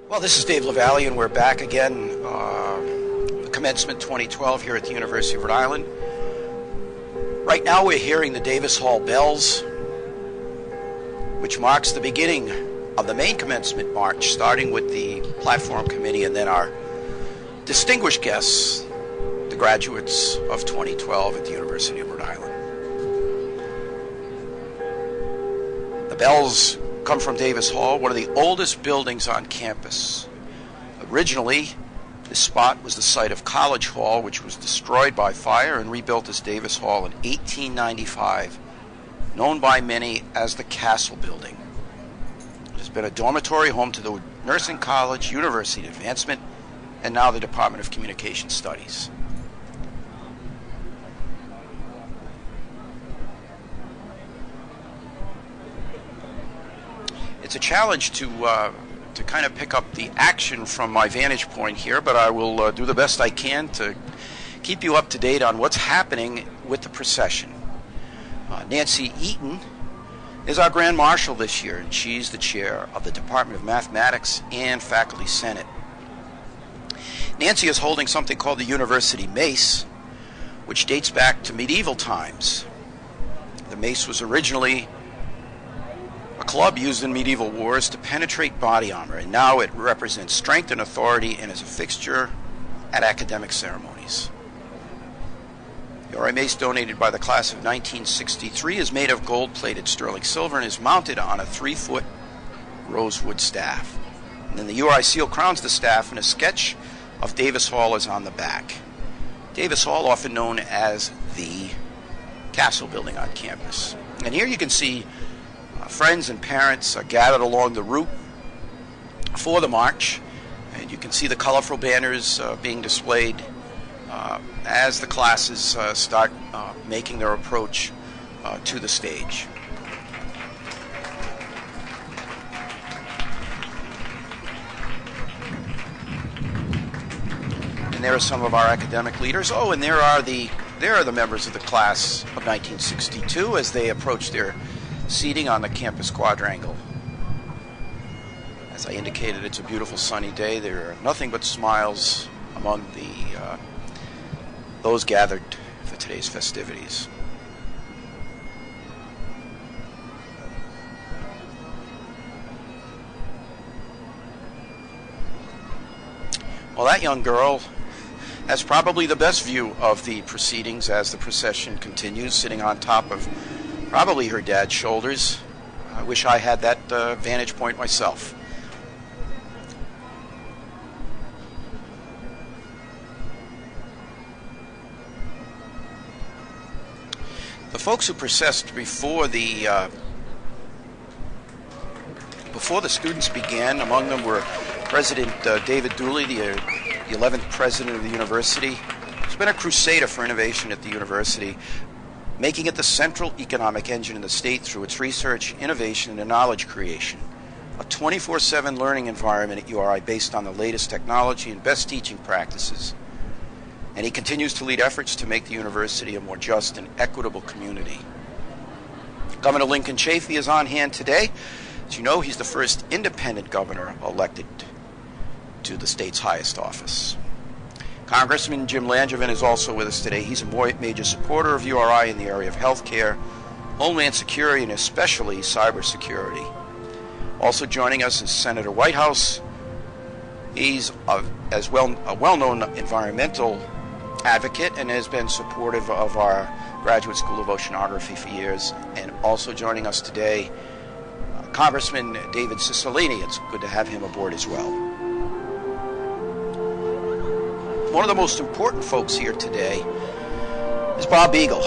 Well, this is Dave LaValle, and we're back again, Commencement 2012 here at the University of Rhode Island. Right now we're hearing the Davis Hall bells, which marks the beginning of the main commencement march, starting with the platform committee and then our distinguished guests, the graduates of 2012 at the University of Rhode Island. The bells come from Davis Hall, one of the oldest buildings on campus. Originally, this spot was the site of College Hall, which was destroyed by fire and rebuilt as Davis Hall in 1895, known by many as the Castle Building. It has been a dormitory home to the Nursing College, University Advancement, and now the Department of Communication Studies. It's a challenge to kind of pick up the action from my vantage point here, but I will do the best I can to keep you up to date on what's happening with the procession. Nancy Eaton is our Grand Marshal this year, and she's the chair of the Department of Mathematics and Faculty Senate. Nancy is holding something called the University Mace, which dates back to medieval times. The mace was originally a club used in medieval wars to penetrate body armor, and now it represents strength and authority and is a fixture at academic ceremonies. The URI mace, donated by the class of 1963, is made of gold-plated sterling silver and is mounted on a 3-foot rosewood staff. And then the URI seal crowns the staff, and a sketch of Davis Hall is on the back. Davis Hall, often known as the Castle Building on campus. And here you can see friends and parents are gathered along the route for the march, and you can see the colorful banners being displayed as the classes start making their approach to the stage. And there are some of our academic leaders. Oh, and there are the members of the class of 1962 as they approach their seating on the campus quadrangle. As I indicated, it's a beautiful sunny day. There are nothing but smiles among those gathered for today's festivities. Well, that young girl has probably the best view of the proceedings as the procession continues, sitting on top of probably her dad's shoulders. I wish I had that vantage point myself. The folks who processed before the students began, among them were President David Dooley, the 11th president of the university. He's been a crusader for innovation at the university, making it the central economic engine in the state through its research, innovation, and knowledge creation. A 24/7 learning environment at URI based on the latest technology and best teaching practices. And he continues to lead efforts to make the university a more just and equitable community. Governor Lincoln Chafee is on hand today. As you know, he's the first independent governor elected to the state's highest office. Congressman Jim Langevin is also with us today. He's a major supporter of URI in the area of healthcare, homeland security, and especially cybersecurity. Also joining us is Senator Whitehouse. He's a well-known environmental advocate and has been supportive of our Graduate School of Oceanography for years. And also joining us today, Congressman David Cicilline. It's good to have him aboard as well. One of the most important folks here today is Bob Beagle.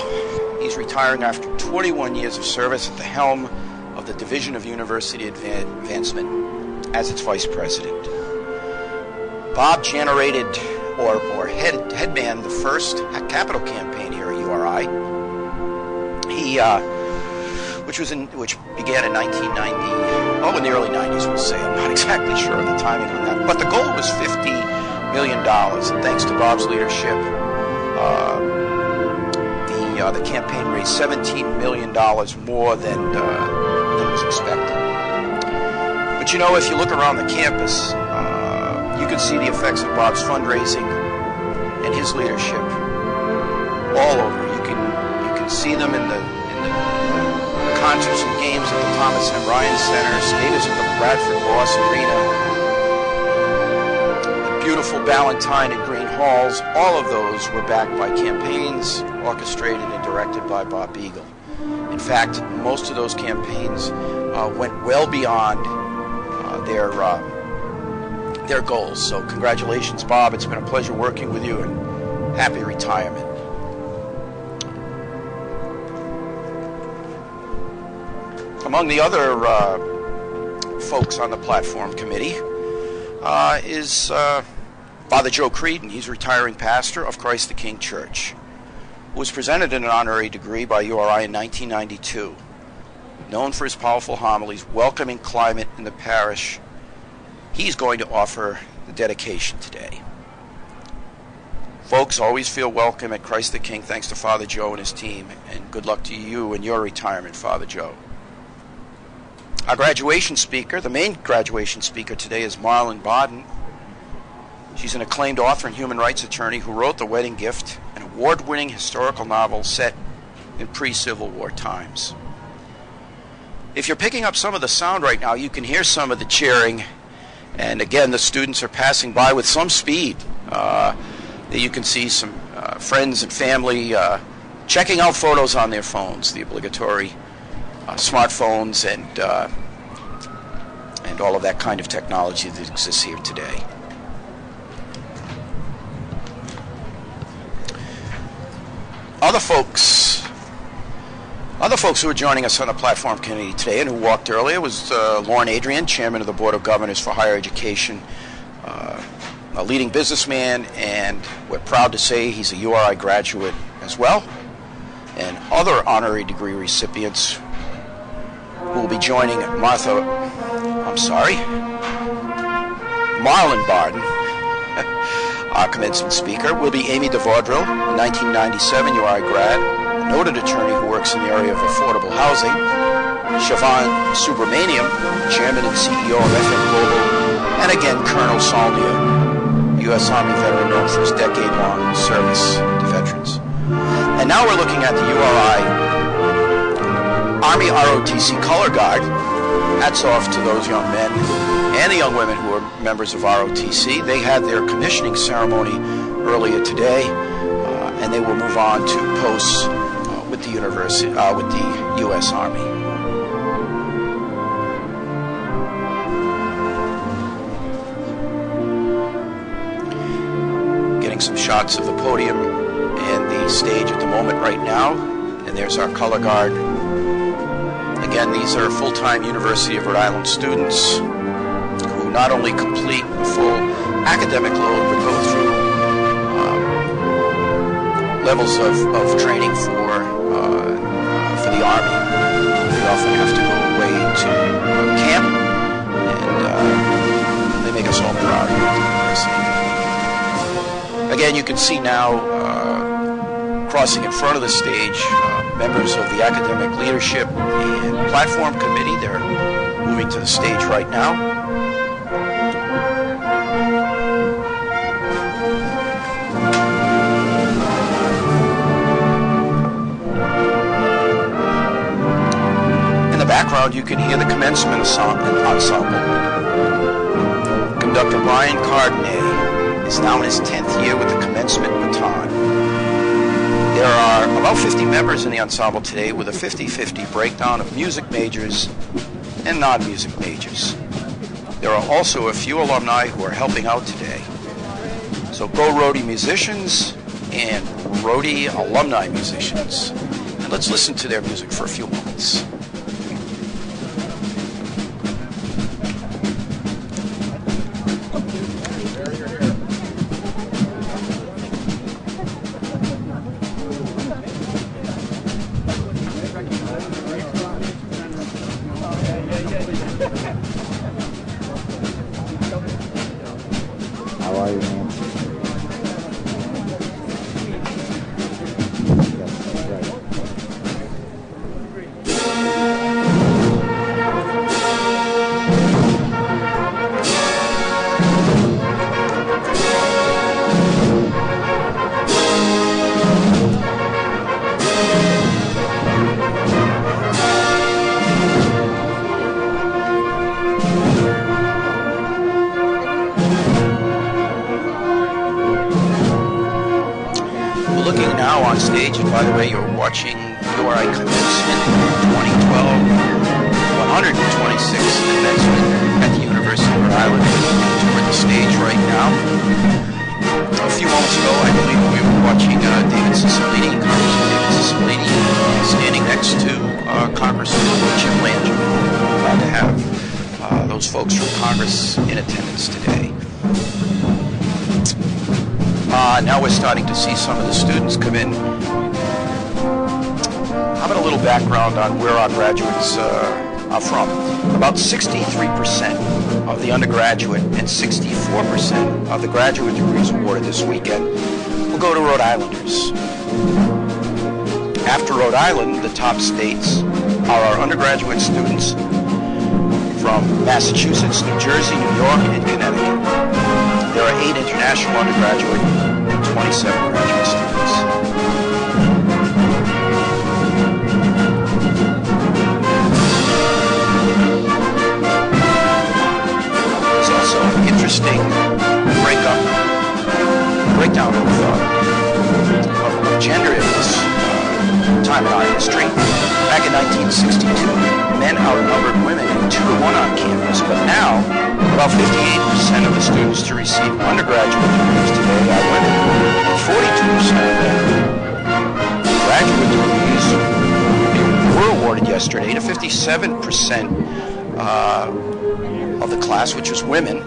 He's retiring after 21 years of service at the helm of the Division of University Advancement as its vice president. Bob generated or headmanned the first capital campaign here at URI. Which began in 1990, in the early 90s, we'll say. I'm not exactly sure of the timing on that. But the goal was $50 million, and thanks to Bob's leadership, the campaign raised $17 million more than was expected. But you know, if you look around the campus, you can see the effects of Bob's fundraising and his leadership all over. You can see them in the concerts and games at the Thomas M. Ryan Center, skaters at the Bradford Boss Arena, the beautiful Ballantyne and Green Halls. All of those were backed by campaigns orchestrated and directed by Bob Beagle. In fact, most of those campaigns went well beyond their goals. So congratulations, Bob. It's been a pleasure working with you, and happy retirement. Among the other folks on the platform committee is Father Joe Creedon. He's retiring pastor of Christ the King Church, who was presented an honorary degree by URI in 1992. Known for his powerful homilies, welcoming climate in the parish, he's going to offer the dedication today. Folks, always feel welcome at Christ the King, thanks to Father Joe and his team, and good luck to you in your retirement, Father Joe. Our graduation speaker, the main graduation speaker today, is Marlon Barden. She's an acclaimed author and human rights attorney who wrote The Wedding Gift, an award-winning historical novel set in pre-Civil War times. If you're picking up some of the sound right now, you can hear some of the cheering. And again, the students are passing by with some speed. You can see some friends and family checking out photos on their phones, the obligatory smartphones and all of that kind of technology that exists here today. Other folks who are joining us on the platform committee today and who walked earlier was Lauren Adrian, chairman of the Board of Governors for Higher Education, a leading businessman, and we're proud to say he's a URI graduate as well, and other honorary degree recipients who will be joining Marlon Barden, our commencement speaker, will be Amy DeVaudrille, a 1997 URI grad, a noted attorney who works in the area of affordable housing, Siobhan Subramaniam, chairman and CEO of FM Global, and again, Colonel Saldia, U.S. Army veteran known for his decade-long service to veterans. And now we're looking at the URI Army ROTC Color Guard. Hats off to those young men and the young women who are members of ROTC. They had their commissioning ceremony earlier today, and they will move on to posts with the university, with the U.S. Army. Getting some shots of the podium and the stage at the moment right now, and there's our color guard. Again, these are full-time University of Rhode Island students who not only complete a full academic load, but go through levels of training for the Army. They often have to go away to camp, and they make us all proud here at the university. Again, you can see now crossing in front of the stage members of the academic leadership and platform committee. They're moving to the stage right now. In the background, you can hear the commencement ensemble. Conductor Brian Cardenet is now in his 10th year with the commencement baton. There are about 50 members in the ensemble today, with a 50-50 breakdown of music majors and non-music majors. There are also a few alumni who are helping out today. So go Rhodey musicians and Rhodey alumni musicians. And let's listen to their music for a few moments. Looking now on stage, and by the way, you're watching URI Commencement 2012, 126th Commencement at the University of Rhode Island. Toward the stage right now. A few moments ago, I believe we were watching David Cicilline, Congressman David Cicilline, standing next to Congressman Jim Langevin. Glad to have those folks from Congress in attendance today. Now we're starting to see some of the students come in. How about a little background on where our graduates are from? About 63% of the undergraduate and 64% of the graduate degrees awarded this weekend will go to Rhode Islanders. After Rhode Island, the top states are our undergraduate students from Massachusetts, New Jersey, New York, and Connecticut. There are 8 international undergraduate and 27 graduate students. There's also an interesting breakdown of gender in this time in our history. Back in 1962, men outnumbered women 2-to-1 on campus, but now about 58% of the students to receive undergraduate degrees today are women, and 42% of them graduate degrees were awarded yesterday to 57% of the class, which was women,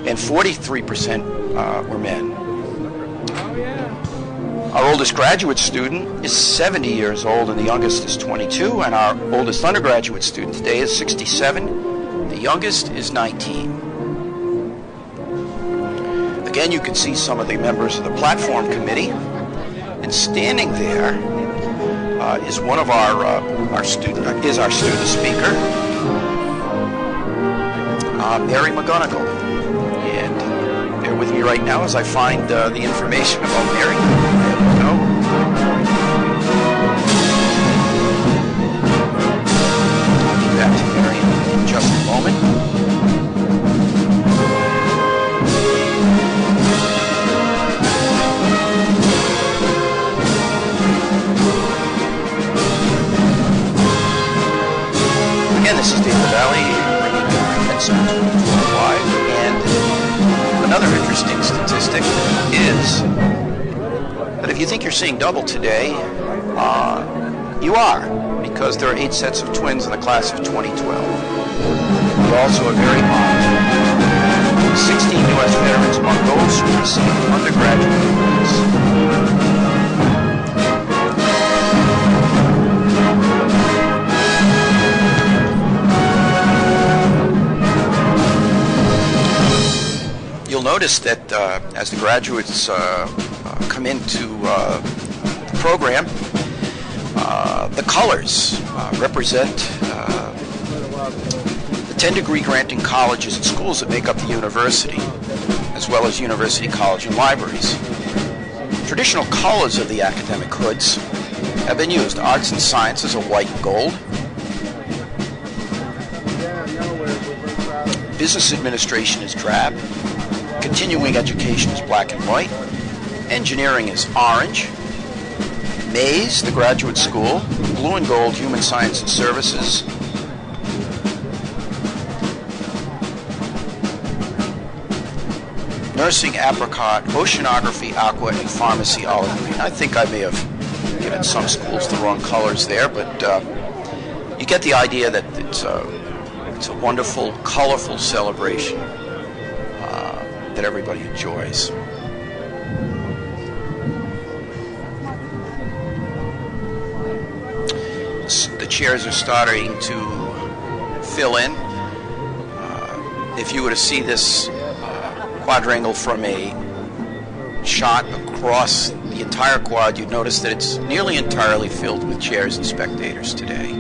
and 43% were men. Our oldest graduate student is 70 years old, and the youngest is 22, and our oldest undergraduate student today is 67. The youngest is 19. Again, you can see some of the members of the platform committee, and standing there is one of our student speaker, Mary McGonigal. And bear with me right now as I find the information about Mary. There we go. I'll get back to Mary in just a moment. Again, this is David Valley, bringing you Commencement 2012 live, and another interesting statistic is that if you think you're seeing double today, you are, because there are 8 sets of twins in the class of 2012. We also are very honored. 16 U.S. veterans among those who received undergraduate degrees. You'll notice that as the graduates come into the program, the colors represent the 10 degree granting colleges and schools that make up the university, as well as university, college, and libraries. Traditional colors of the academic hoods have been used. Arts and sciences are white and gold. Business administration is drab. Continuing education is black and white. Engineering is orange. Mays, the graduate school, blue and gold, human science and services. Nursing, apricot, oceanography, aqua, and pharmacy, olive green. I think I may have given some schools the wrong colors there, but you get the idea that it's a wonderful, colorful celebration that everybody enjoys. The chairs are starting to fill in. If you were to see this quadrangle from a shot across the entire quad, you'd notice that it's nearly entirely filled with chairs and spectators today.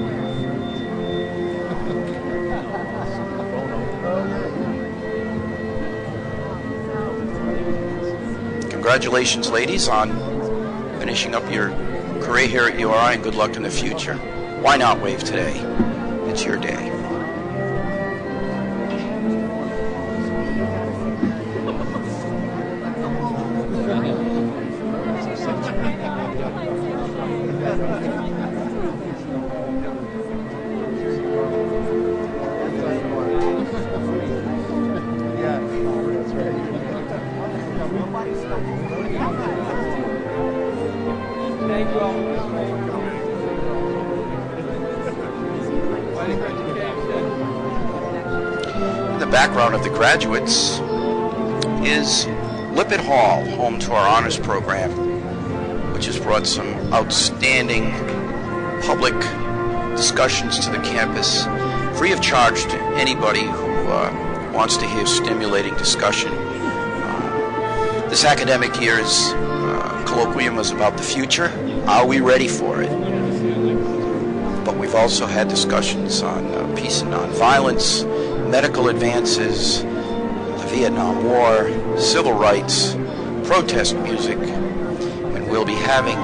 congratulations, ladies, on finishing up your career here at URI, and good luck in the future. Why not wave today? It's your day. The background of the graduates is Lippert Hall, home to our honors program, which has brought some outstanding public discussions to the campus, free of charge to anybody who wants to hear stimulating discussion. This academic year's colloquium was about the future. Are we ready for it? But we've also had discussions on peace and nonviolence, medical advances, the Vietnam War, civil rights, protest music, and we'll be having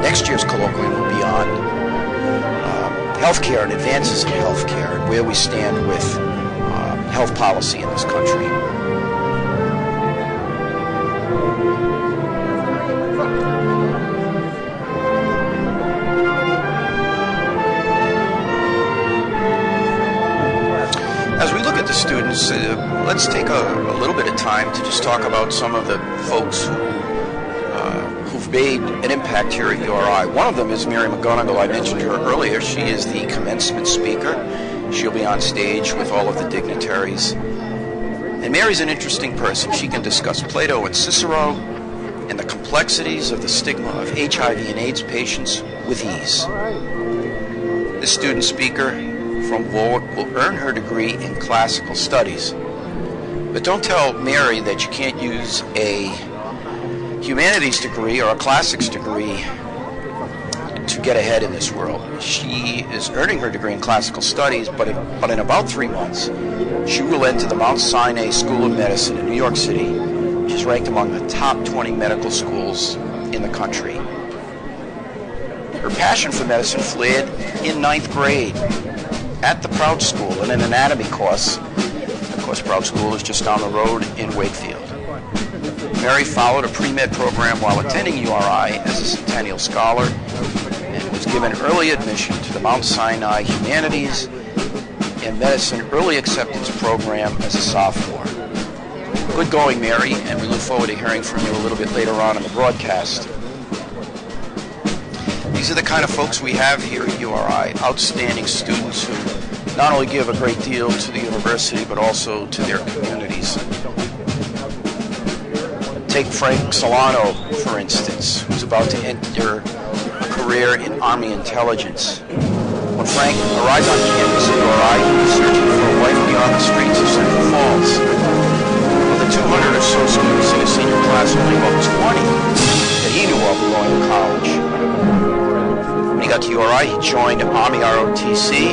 next year's colloquium will be on healthcare and advances in healthcare and where we stand with health policy in this country. As we look at the students, let's take a little bit of time to just talk about some of the folks who've made an impact here at URI. One of them is Mary McGonigal. I mentioned her earlier. She is the commencement speaker. She'll be on stage with all of the dignitaries. And Mary's an interesting person. She can discuss Plato and Cicero and the complexities of the stigma of HIV and AIDS patients with ease. This student speaker from Warwick will earn her degree in classical studies. But don't tell Mary that you can't use a humanities degree or a classics degree to get ahead in this world. She is earning her degree in classical studies, but in about 3 months, she will enter the Mount Sinai School of Medicine in New York City, which is ranked among the top 20 medical schools in the country. Her passion for medicine flared in 9th grade at the Proud School in an anatomy course. Of course, Proud School is just down the road in Wakefield. Mary followed a pre-med program while attending URI as a Centennial Scholar and was given early admission to the Mount Sinai Humanities and Medicine Early Acceptance Program as a sophomore. Good going, Mary, and we look forward to hearing from you a little bit later on in the broadcast. These are the kind of folks we have here at URI, outstanding students who not only give a great deal to the university, but also to their communities. Take Frank Solano, for instance, who's about to enter a career in Army intelligence. When Frank arrived on campus at URI, he was searching for a wife beyond the streets of Central Falls. Of the 200 or so students in his senior class, only about 20 that he knew of were going to college. When he got to URI, he joined Army ROTC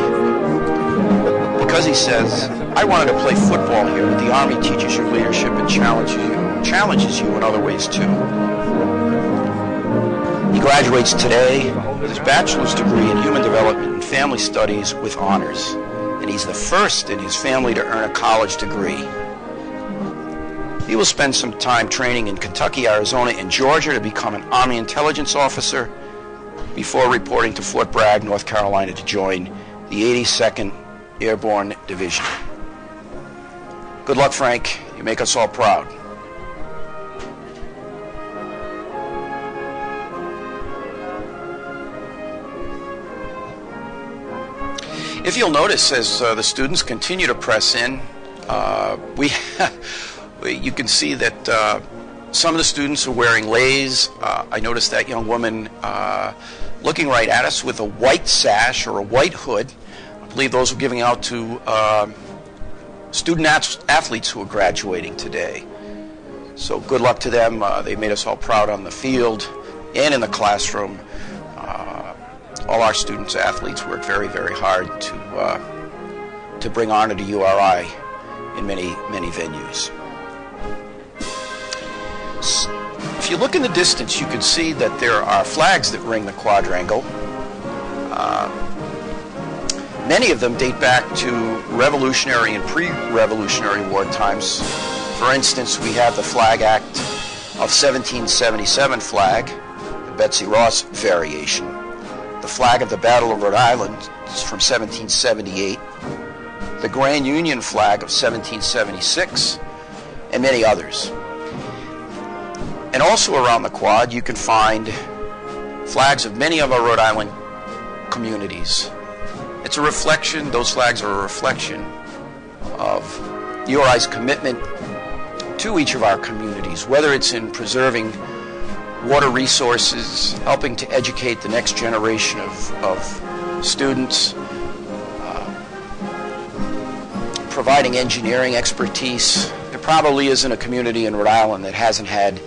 because he says, I wanted to play football here, but the Army teaches you leadership and challenges you in other ways too. He graduates today with his bachelor's degree in human development and family studies with honors, and he's the first in his family to earn a college degree. He will spend some time training in Kentucky, Arizona, and Georgia to become an Army intelligence officer before reporting to Fort Bragg, North Carolina to join the 82nd Airborne Division. Good luck, Frank. You make us all proud. If you'll notice, as the students continue to press in, you can see that some of the students are wearing leis. I noticed that young woman looking right at us with a white sash or a white hood. I believe those were giving out to student athletes who are graduating today. So good luck to them. They made us all proud on the field and in the classroom. All our students, athletes, work very, very hard to bring honor to URI in many, many venues. If you look in the distance, you can see that there are flags that ring the quadrangle. Many of them date back to Revolutionary and pre-Revolutionary War times. For instance, we have the Flag Act of 1777 flag, the Betsy Ross variation. The flag of the Battle of Rhode Island is from 1778. The Grand Union flag of 1776, and many others. And also around the quad, you can find flags of many of our Rhode Island communities. It's a reflection, those flags are a reflection of URI's commitment to each of our communities, whether it's in preserving water resources, helping to educate the next generation of students, providing engineering expertise. There probably isn't a community in Rhode Island that hasn't had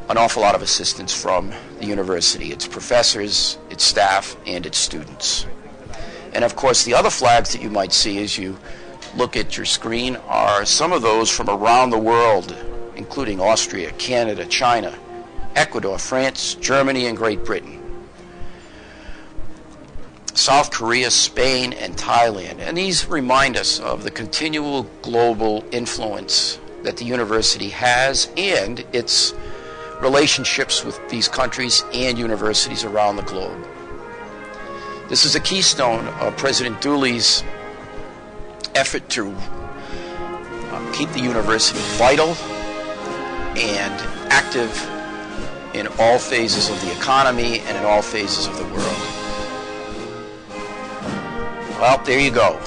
an awful lot of assistance from the university, its professors, its staff, and its students. And of course, the other flags that you might see as you look at your screen are some of those from around the world, including Austria, Canada, China, Ecuador, France, Germany, and Great Britain, South Korea, Spain, and Thailand. And these remind us of the continual global influence that the university has and its relationships with these countries and universities around the globe. This is a keystone of President Dooley's effort to keep the university vital and active in all phases of the economy and in all phases of the world. Well, there you go.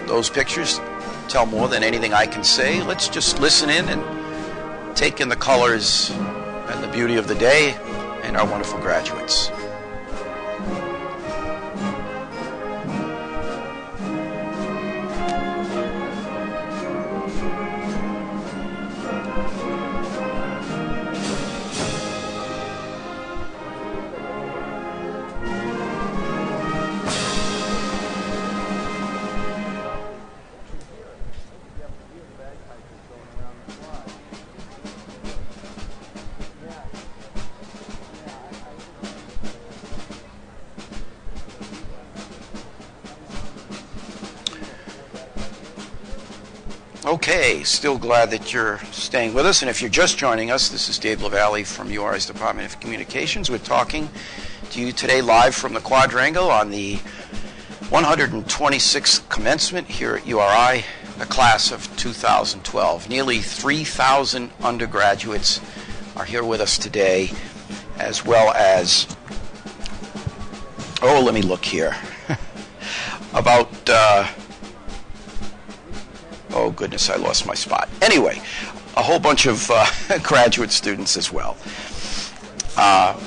Those pictures tell more than anything I can say. Let's just listen in and take in the colors and the beauty of the day and our wonderful graduates. Okay, still glad that you're staying with us. And if you're just joining us, this is Dave LaValle from URI's Department of Communications. We're talking to you today live from the Quadrangle on the 126th commencement here at URI, the class of 2012. Nearly 3,000 undergraduates are here with us today, as well as, let me look here, about... oh goodness, I lost my spot. Anyway, a whole bunch of graduate students as well.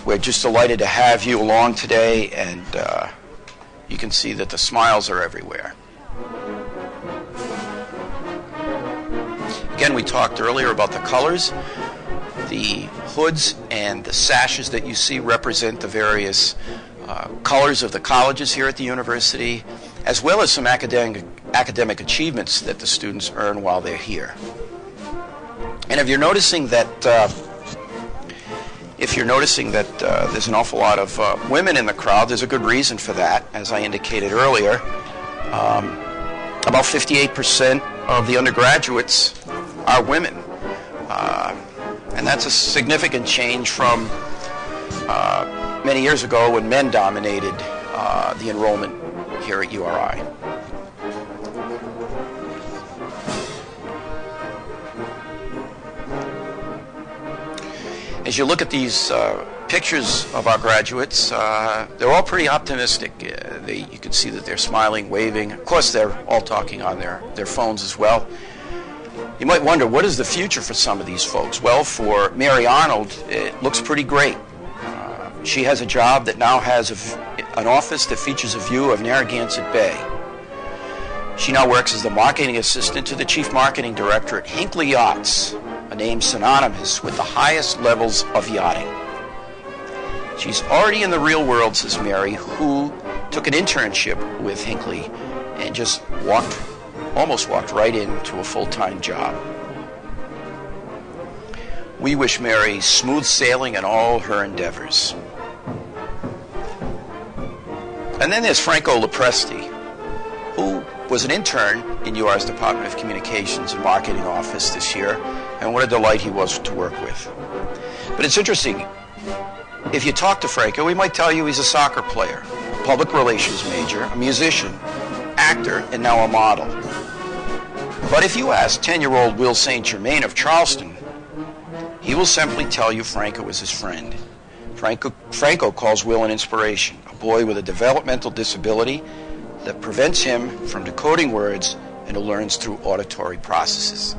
We're just delighted to have you along today, and you can see that the smiles are everywhere. Again, we talked earlier about the colors. The hoods and the sashes that you see represent the various colors of the colleges here at the university, as well as some academic achievements that the students earn while they're here. And if you're noticing that there's an awful lot of women in the crowd, there's a good reason for that. As I indicated earlier, about 58% of the undergraduates are women, and that's a significant change from many years ago when men dominated the enrollment here at URI. As you look at these pictures of our graduates, they're all pretty optimistic. You can see that they're smiling, waving. Of course, they're all talking on their phones as well. You might wonder, what is the future for some of these folks? Well, for Mary Arnold, it looks pretty great. She has a job that now has an office that features a view of Narragansett Bay. She now works as the marketing assistant to the chief marketing director at Hinckley Yachts, a name synonymous with the highest levels of yachting. She's already in the real world, says Mary, who took an internship with Hinckley and just almost walked right into a full-time job. We wish Mary smooth sailing in all her endeavors. And then there's Franco Lopresti, who was an intern in URI's Department of Communications and Marketing Office this year, and what a delight he was to work with. But it's interesting, if you talk to Franco, he might tell you he's a soccer player, a public relations major, a musician, actor, and now a model. But if you ask 10-year-old Will St. Germain of Charleston, he will simply tell you Franco is his friend. Franco calls Will an inspiration, a boy with a developmental disability that prevents him from decoding words and who learns through auditory processes.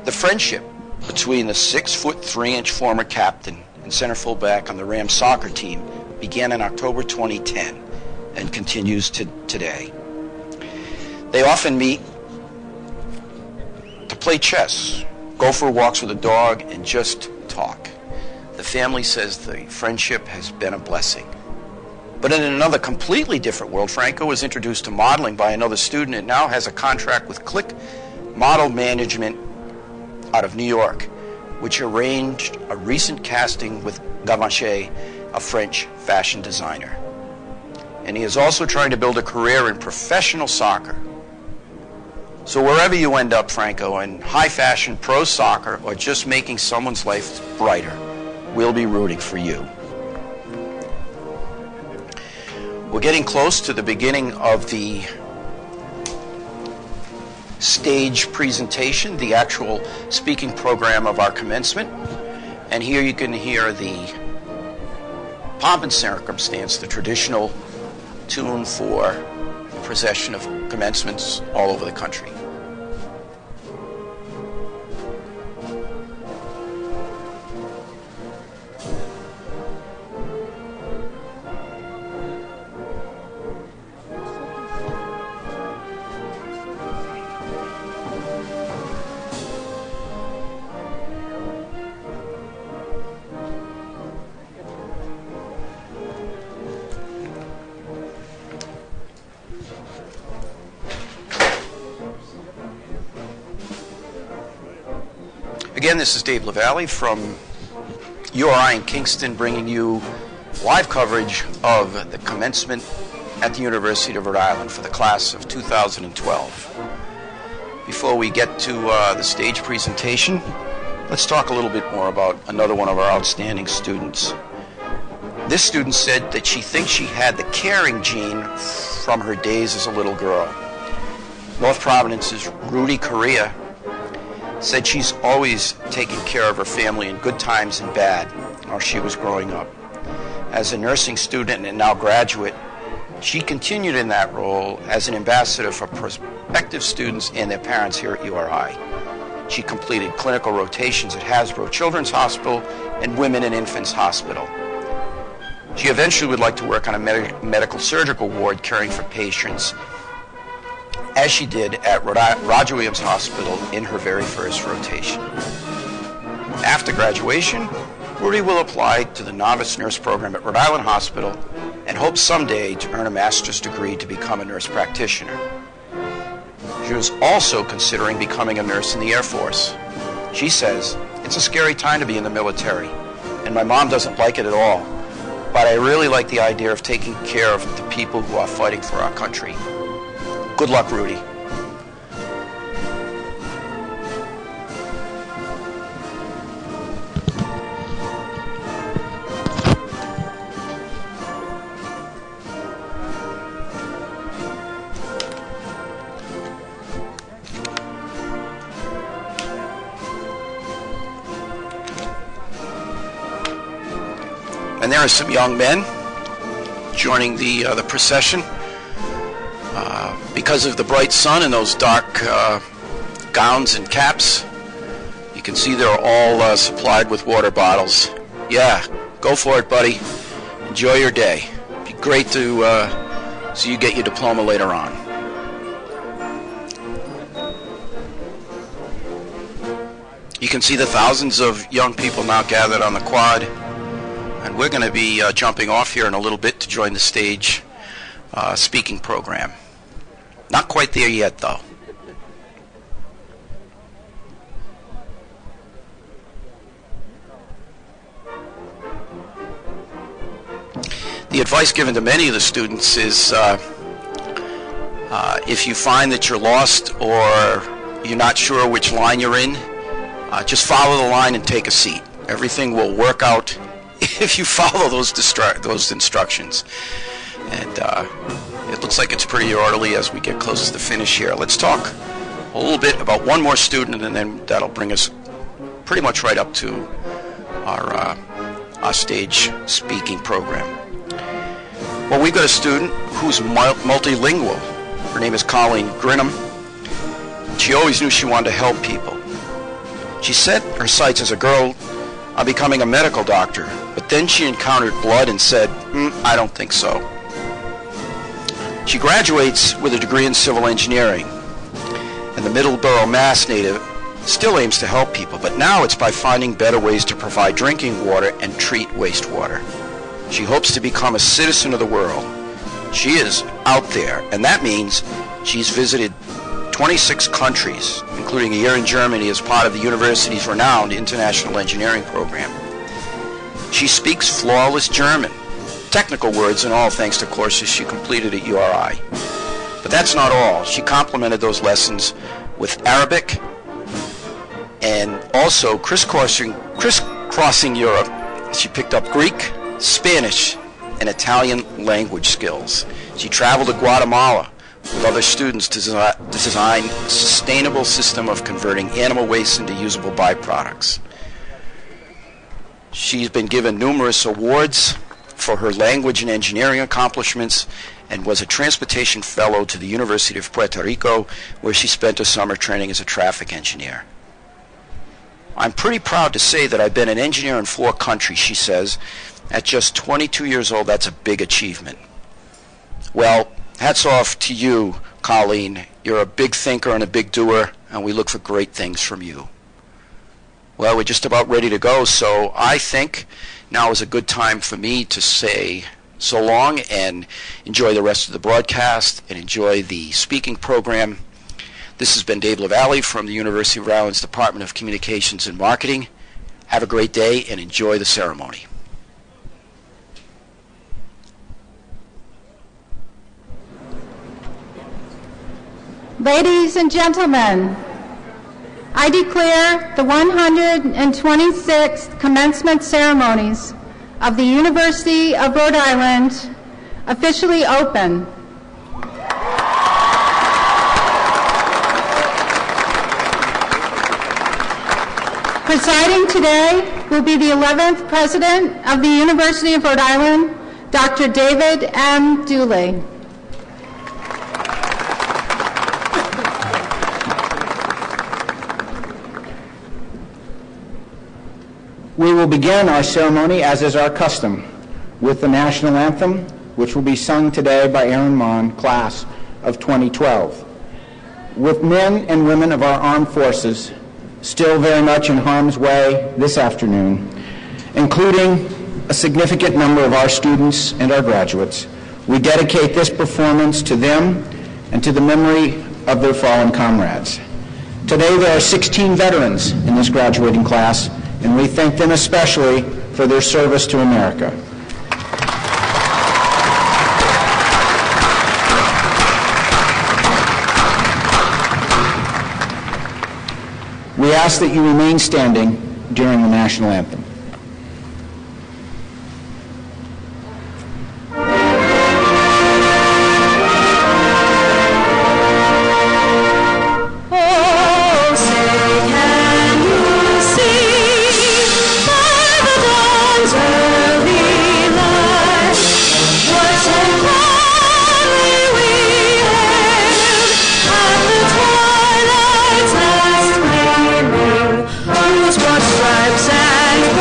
The friendship between the 6'3" former captain and center fullback on the Rams soccer team began in October 2010 and continues to today. They often meet to play chess, go for walks with a dog, and just talk. The family says the friendship has been a blessing. But in another completely different world, Franco was introduced to modeling by another student and now has a contract with Click Model Management out of New York, which arranged a recent casting with Givenchy, a French fashion designer. And he is also trying to build a career in professional soccer. So wherever you end up, Franco, in high fashion, pro soccer, or just making someone's life brighter, we'll be rooting for you. We're getting close to the beginning of the stage presentation, the actual speaking program of our commencement. And here you can hear the pomp and circumstance, the traditional tune for the procession of commencements all over the country. Again, this is Dave LaValle from URI in Kingston, bringing you live coverage of the commencement at the University of Rhode Island for the class of 2012. Before we get to the stage presentation, let's talk a little bit more about another one of our outstanding students. This student said that she thinks she had the caring gene from her days as a little girl. North Providence's Rudy Correa said she's always taken care of her family in good times and bad while she was growing up. As a nursing student and now graduate, she continued in that role as an ambassador for prospective students and their parents here at URI. She completed clinical rotations at Hasbro Children's Hospital and Women and Infants Hospital. She eventually would like to work on a medical surgical ward caring for patients, as she did at Roger Williams Hospital in her very first rotation. After graduation, Rudy will apply to the novice nurse program at Rhode Island Hospital and hopes someday to earn a master's degree to become a nurse practitioner. She was also considering becoming a nurse in the Air Force. She says, "It's a scary time to be in the military, and my mom doesn't like it at all, but I really like the idea of taking care of the people who are fighting for our country." Good luck, Rudy. And there are some young men joining the procession. Because of the bright sun and those dark gowns and caps, you can see they're all supplied with water bottles. Yeah, go for it, buddy. Enjoy your day. It'd be great to see you get your diploma later on. You can see the thousands of young people now gathered on the quad, and we're going to be jumping off here in a little bit to join the stage speaking program. Not quite there yet, though. The advice given to many of the students is if you find that you're lost or you're not sure which line you're in, just follow the line and take a seat. Everything will work out if you follow those instructions. And it looks like it's pretty orderly as we get close to the finish here. Let's talk a little bit about one more student, and then that'll bring us pretty much right up to our stage speaking program. Well, we've got a student who's multilingual. Her name is Colleen Grinham. She always knew she wanted to help people. She set her sights as a girl on becoming a medical doctor, but then she encountered blood and said, I don't think so. She graduates with a degree in civil engineering, and the Middleborough, Mass native still aims to help people, but now it's by finding better ways to provide drinking water and treat wastewater. She hopes to become a citizen of the world. She is out there, and that means she's visited 26 countries, including a year in Germany as part of the university's renowned international engineering program. She speaks flawless German, technical words and all thanks to courses she completed at URI. But that's not all. She complemented those lessons with Arabic and also crisscrossing Europe. She picked up Greek, Spanish, and Italian language skills. She traveled to Guatemala with other students to design a sustainable system of converting animal waste into usable byproducts. She's been given numerous awards for her language and engineering accomplishments and was a transportation fellow to the University of Puerto Rico, where she spent a summer training as a traffic engineer. I'm pretty proud to say that I've been an engineer in 4 countries, she says. At just 22 years old, that's a big achievement. Well, hats off to you, Colleen. You're a big thinker and a big doer, and we look for great things from you. Well, we're just about ready to go, so I think now is a good time for me to say so long and enjoy the rest of the broadcast and enjoy the speaking program. This has been Dave LaValle from the University of Rhode Island's Department of Communications and Marketing. Have a great day and enjoy the ceremony. Ladies and gentlemen, I declare the 126th commencement ceremonies of the University of Rhode Island officially open. Presiding today will be the 11th President of the University of Rhode Island, Dr. David M. Dooley. We will begin our ceremony, as is our custom, with the national anthem, which will be sung today by Aaron Mon, class of 2012. With men and women of our armed forces still very much in harm's way this afternoon, including a significant number of our students and our graduates, we dedicate this performance to them and to the memory of their fallen comrades. Today there are 16 veterans in this graduating class, and we thank them especially for their service to America. We ask that you remain standing during the national anthem. Stripes and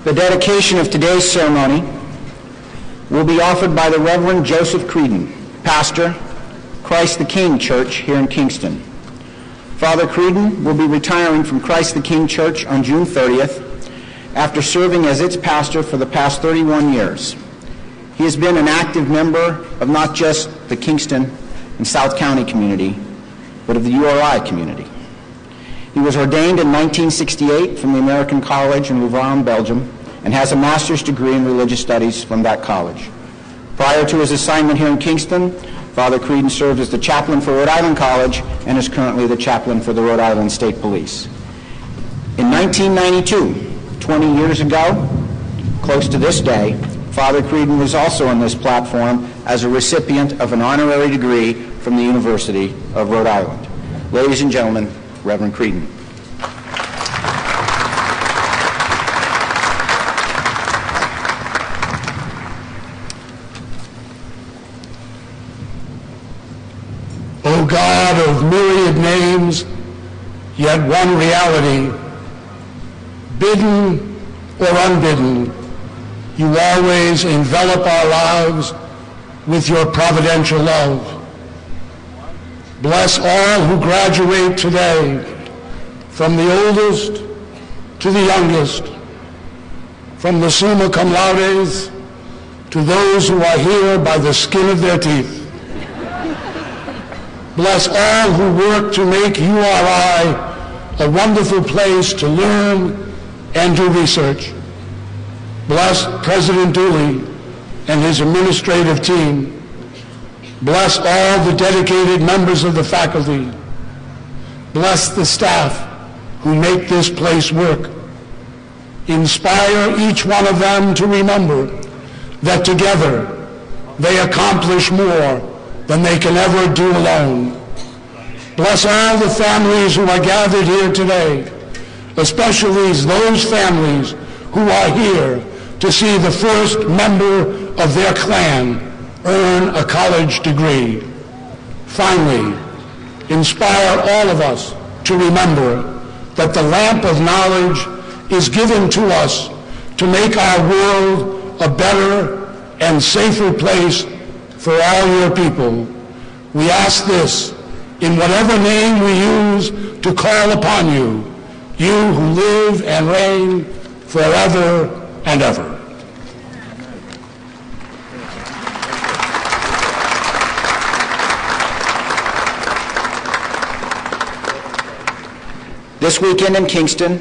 The dedication of today's ceremony will be offered by the Reverend Joseph Creedon, pastor, Christ the King Church here in Kingston. Father Creedon will be retiring from Christ the King Church on June 30th after serving as its pastor for the past 31 years. He has been an active member of not just the Kingston and South County community, but of the URI community. He was ordained in 1968 from the American College in Louvain, Belgium, and has a master's degree in religious studies from that college. Prior to his assignment here in Kingston, Father Creedon served as the chaplain for Rhode Island College and is currently the chaplain for the Rhode Island State Police. In 1992, 20 years ago, close to this day, Father Creedon was also on this platform as a recipient of an honorary degree from the University of Rhode Island. Ladies and gentlemen, Reverend Creedon. O God of myriad names, yet one reality, bidden or unbidden, you always envelop our lives with your providential love. Bless all who graduate today, from the oldest to the youngest, from the summa cum laudes to those who are here by the skin of their teeth. Bless all who work to make URI a wonderful place to learn and do research. Bless President Dooley and his administrative team. Bless all the dedicated members of the faculty. Bless the staff who make this place work. Inspire each one of them to remember that together they accomplish more than they can ever do alone. Bless all the families who are gathered here today, especially those families who are here to see the first member of their clan earn a college degree. Finally, inspire all of us to remember that the lamp of knowledge is given to us to make our world a better and safer place for all your people. We ask this in whatever name we use to call upon you, you who live and reign forever and ever. This weekend in Kingston,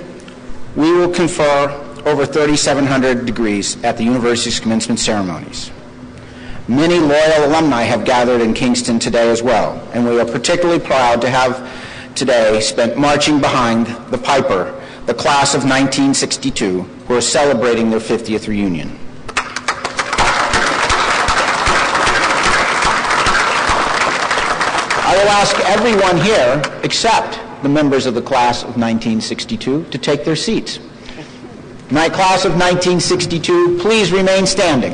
we will confer over 3,700 degrees at the university's commencement ceremonies. Many loyal alumni have gathered in Kingston today as well, and we are particularly proud to have today spent marching behind the Piper, the class of 1962, who are celebrating their 50th reunion. I will ask everyone here, except the members of the class of 1962, to take their seats. My class of 1962, please remain standing.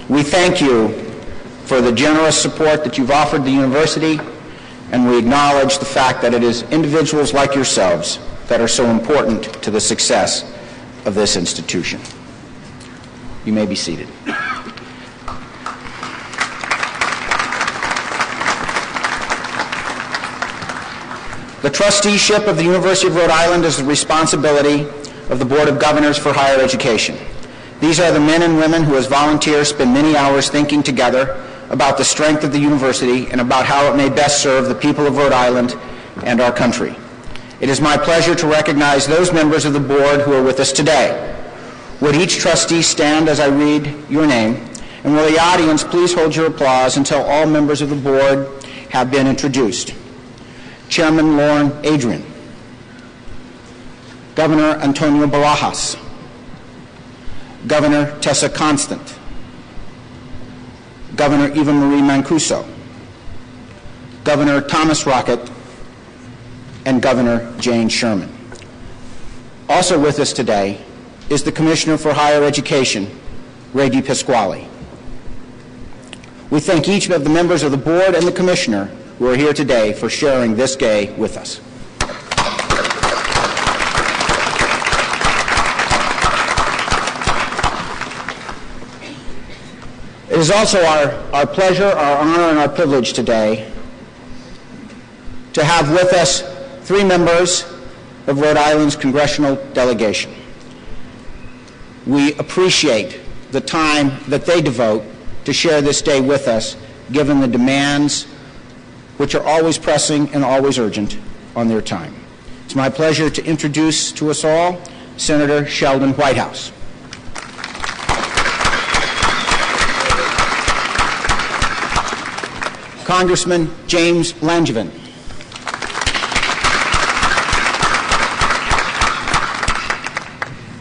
We thank you for the generous support that you've offered the university, and we acknowledge the fact that it is individuals like yourselves that are so important to the success of this institution. You may be seated. The trusteeship of the University of Rhode Island is the responsibility of the Board of Governors for Higher Education. These are the men and women who, as volunteers, spend many hours thinking together about the strength of the university and about how it may best serve the people of Rhode Island and our country. It is my pleasure to recognize those members of the board who are with us today. Would each trustee stand as I read your name? And will the audience please hold your applause until all members of the board have been introduced? Chairman Lauren Adrian, Governor Antonio Barajas, Governor Tessa Constant, Governor Eva Marie Mancuso, Governor Thomas Rocket, and Governor Jane Sherman. Also with us today is the Commissioner for Higher Education, Ray DiPasquale. We thank each of the members of the board and the Commissioner who are here today for sharing this day with us. It is also our pleasure, our honor, and our privilege today to have with us 3 members of Rhode Island's congressional delegation. We appreciate the time that they devote to share this day with us, given the demands, which are always pressing and always urgent, on their time. It's my pleasure to introduce to us all Senator Sheldon Whitehouse. Congressman James Langevin.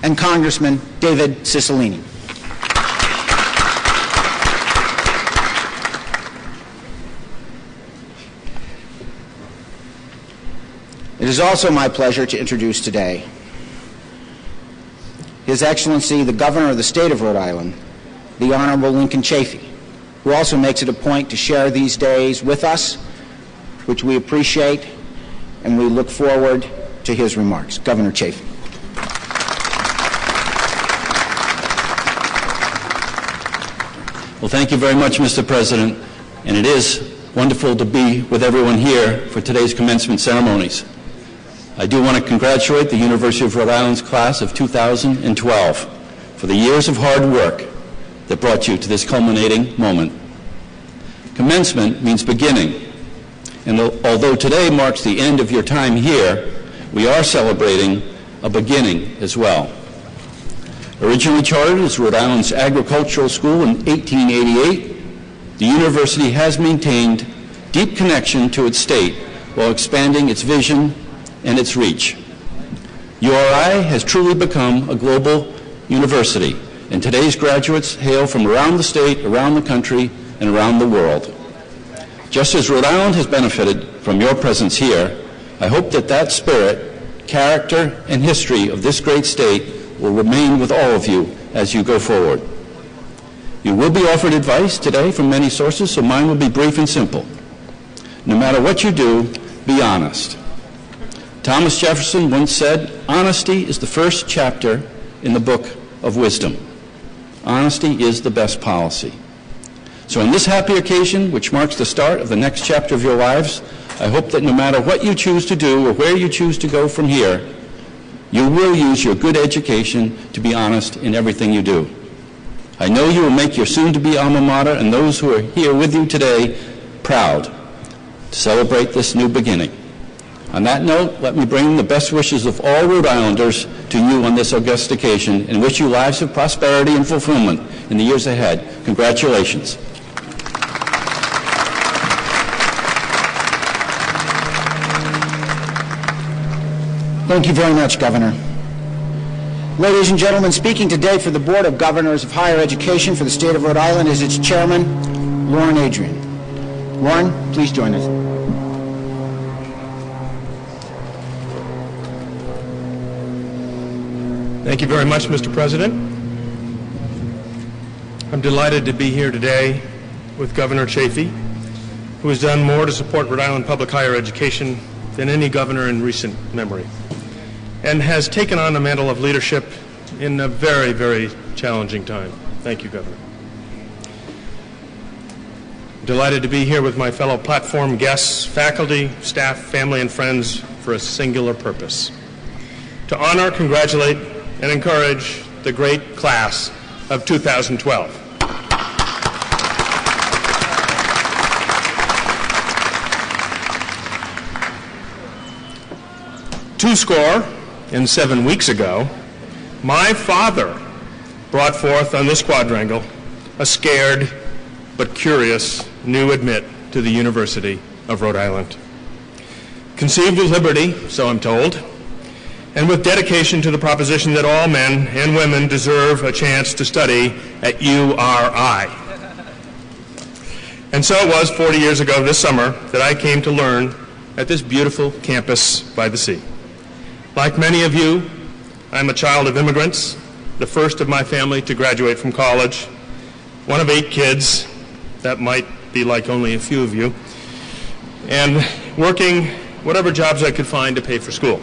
And Congressman David Cicilline. It is also my pleasure to introduce today His Excellency, the Governor of the State of Rhode Island, the Honorable Lincoln Chafee, who also makes it a point to share these days with us, which we appreciate, and we look forward to his remarks. Governor Chafee. Well, thank you very much, Mr. President, and it is wonderful to be with everyone here for today's commencement ceremonies. I do want to congratulate the University of Rhode Island's class of 2012 for the years of hard work that brought you to this culminating moment. Commencement means beginning, and although today marks the end of your time here, we are celebrating a beginning as well. Originally chartered as Rhode Island's agricultural school in 1888, the university has maintained deep connection to its state while expanding its vision and its reach. URI has truly become a global university, and today's graduates hail from around the state, around the country, and around the world. Just as Rhode Island has benefited from your presence here, I hope that that spirit, character, and history of this great state will remain with all of you as you go forward. You will be offered advice today from many sources, so mine will be brief and simple. No matter what you do, be honest. Thomas Jefferson once said, "Honesty is the first chapter in the book of wisdom." Honesty is the best policy. So on this happy occasion, which marks the start of the next chapter of your lives, I hope that no matter what you choose to do or where you choose to go from here, you will use your good education to be honest in everything you do. I know you will make your soon-to-be alma mater and those who are here with you today proud to celebrate this new beginning. On that note, let me bring the best wishes of all Rhode Islanders to you on this august occasion and wish you lives of prosperity and fulfillment in the years ahead. Congratulations. Thank you very much, Governor. Ladies and gentlemen, speaking today for the Board of Governors of Higher Education for the State of Rhode Island is its Chairman, Lauren Adrian. Lauren, please join us. Thank you very much, Mr. President. I'm delighted to be here today with Governor Chafee, who has done more to support Rhode Island public higher education than any governor in recent memory, and has taken on the mantle of leadership in a very, very challenging time. Thank you, Governor. I'm delighted to be here with my fellow platform guests, faculty, staff, family, and friends for a singular purpose: to honor, congratulate, and encourage the great class of 2012. "207 weeks ago, my father brought forth on this quadrangle a scared but curious new admit to the University of Rhode Island. Conceived with liberty, so I'm told, and with dedication to the proposition that all men and women deserve a chance to study at URI. And so it was 40 years ago this summer that I came to learn at this beautiful campus by the sea. Like many of you, I'm a child of immigrants, the first of my family to graduate from college, one of 8 kids. That might be like only a few of you. and working whatever jobs I could find to pay for school.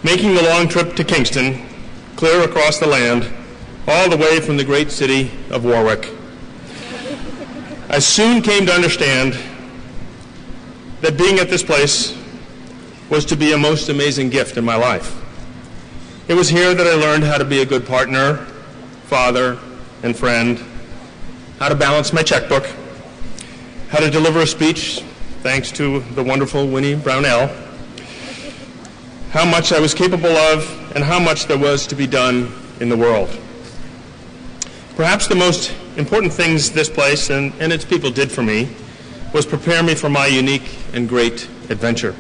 Making the long trip to Kingston, clear across the land, all the way from the great city of Warwick, I soon came to understand that being at this place was to be a most amazing gift in my life. It was here that I learned how to be a good partner, father, and friend, how to balance my checkbook, how to deliver a speech, thanks to the wonderful Winnie Brownell, how much I was capable of, and how much there was to be done in the world. Perhaps the most important things this place and its people did for me was prepare me for my unique and great adventure,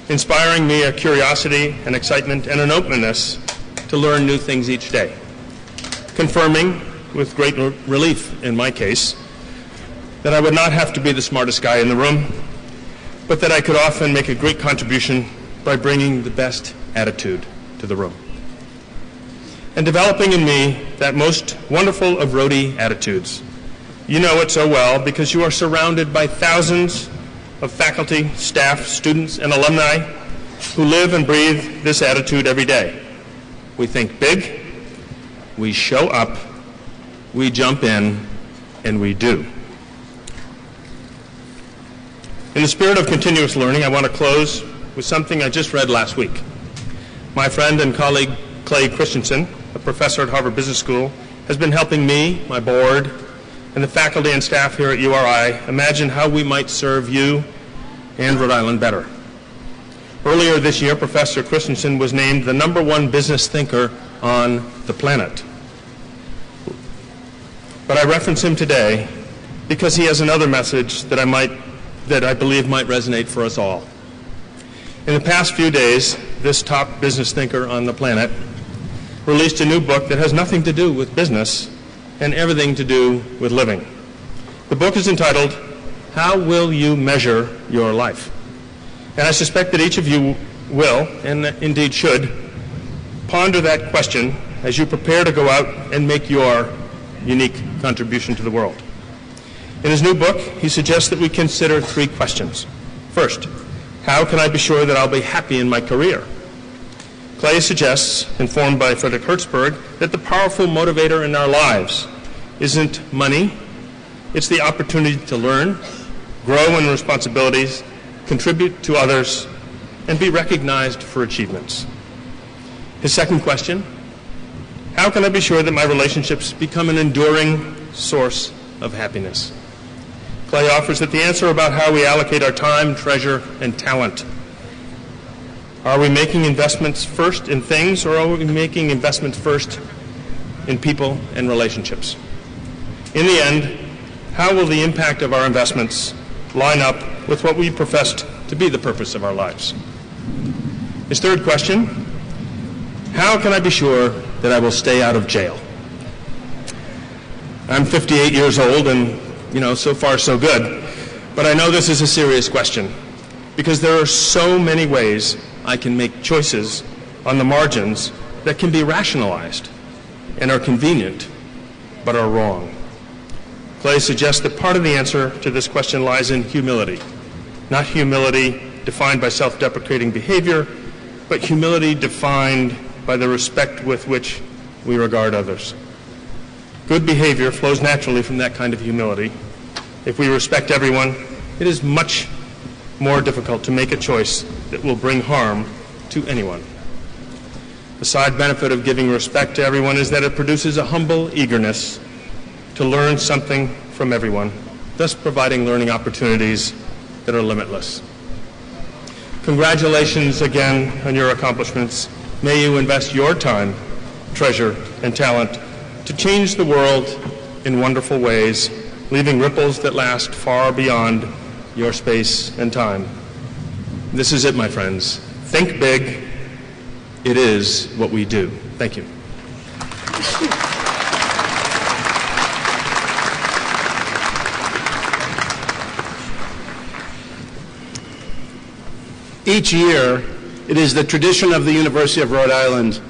inspiring me a curiosity, an excitement, and an openness to learn new things each day, confirming, with great relief in my case, that I would not have to be the smartest guy in the room, but that I could often make a great contribution by bringing the best attitude to the room, and developing in me that most wonderful of roadie attitudes. You know it so well because you are surrounded by thousands of faculty, staff, students, and alumni who live and breathe this attitude every day. We think big, we show up, we jump in, and we do. In the spirit of continuous learning, I want to close with something I just read last week. My friend and colleague Clay Christensen, a professor at Harvard Business School, has been helping me, my board, and the faculty and staff here at URI imagine how we might serve you and Rhode Island better. Earlier this year, Professor Christensen was named the #1 business thinker on the planet. But I reference him today because he has another message that I believe might resonate for us all. In the past few days, this top business thinker on the planet released a new book that has nothing to do with business and everything to do with living. The book is entitled, How Will You Measure Your Life? And I suspect that each of you will, and indeed should, ponder that question as you prepare to go out and make your unique contribution to the world. In his new book, he suggests that we consider 3 questions. First, how can I be sure that I'll be happy in my career? Clay suggests, informed by Frederick Hertzberg, that the powerful motivator in our lives isn't money, it's the opportunity to learn, grow in responsibilities, contribute to others, and be recognized for achievements. His second question, how can I be sure that my relationships become an enduring source of happiness? Clay offers that the answer about how we allocate our time, treasure, and talent. Are we making investments first in things, or are we making investments first in people and relationships? In the end, how will the impact of our investments line up with what we professed to be the purpose of our lives? His third question, how can I be sure that I will stay out of jail? I'm 58 years old and, so far so good, but I know this is a serious question because there are so many ways I can make choices on the margins that can be rationalized and are convenient but are wrong. Clay suggests that part of the answer to this question lies in humility, not humility defined by self-deprecating behavior, but humility defined by the respect with which we regard others. Good behavior flows naturally from that kind of humility. If we respect everyone, it is much more difficult to make a choice that will bring harm to anyone. The side benefit of giving respect to everyone is that it produces a humble eagerness to learn something from everyone, thus providing learning opportunities that are limitless. Congratulations again on your accomplishments. May you invest your time, treasure, and talent to change the world in wonderful ways, leaving ripples that last far beyond your space and time. This is it, my friends. Think big. It is what we do. Thank you. Each year, it is the tradition of the University of Rhode Island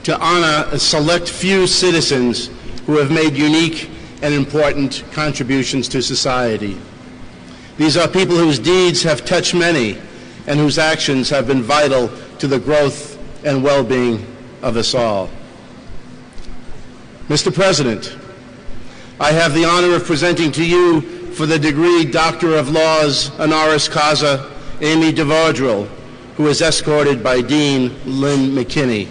to honor a select few citizens who have made unique and important contributions to society. These are people whose deeds have touched many and whose actions have been vital to the growth and well-being of us all. Mr. President, I have the honor of presenting to you for the degree Doctor of Laws honoris causa Amy DeVardrell, who is escorted by Dean Lynn McKinney.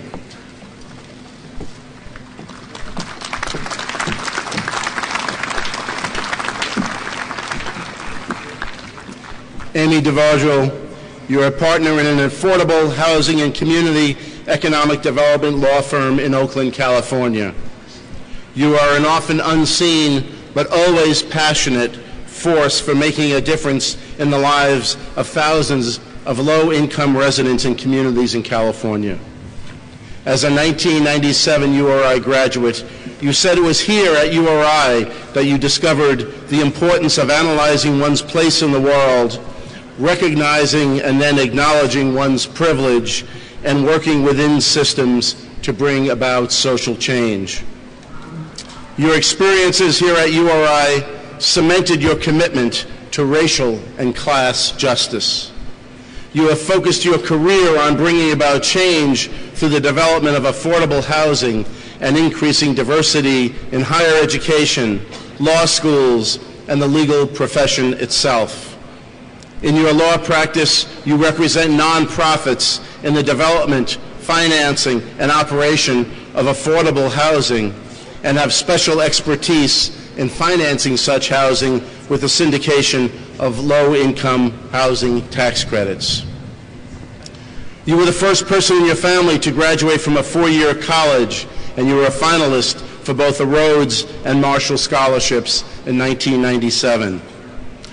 Amy DeVardrell, you are a partner in an affordable housing and community economic development law firm in Oakland, California. You are an often unseen but always passionate force for making a difference in the lives of thousands of low-income residents and communities in California. As a 1997 URI graduate, you said it was here at URI that you discovered the importance of analyzing one's place in the world, recognizing and then acknowledging one's privilege, and working within systems to bring about social change. Your experiences here at URI cemented your commitment to racial and class justice. You have focused your career on bringing about change through the development of affordable housing and increasing diversity in higher education, law schools, and the legal profession itself. In your law practice, you represent nonprofits in the development, financing, and operation of affordable housing and have special expertise in financing such housing with the syndication of low-income housing tax credits. You were the first person in your family to graduate from a four-year college, and you were a finalist for both the Rhodes and Marshall scholarships in 1997.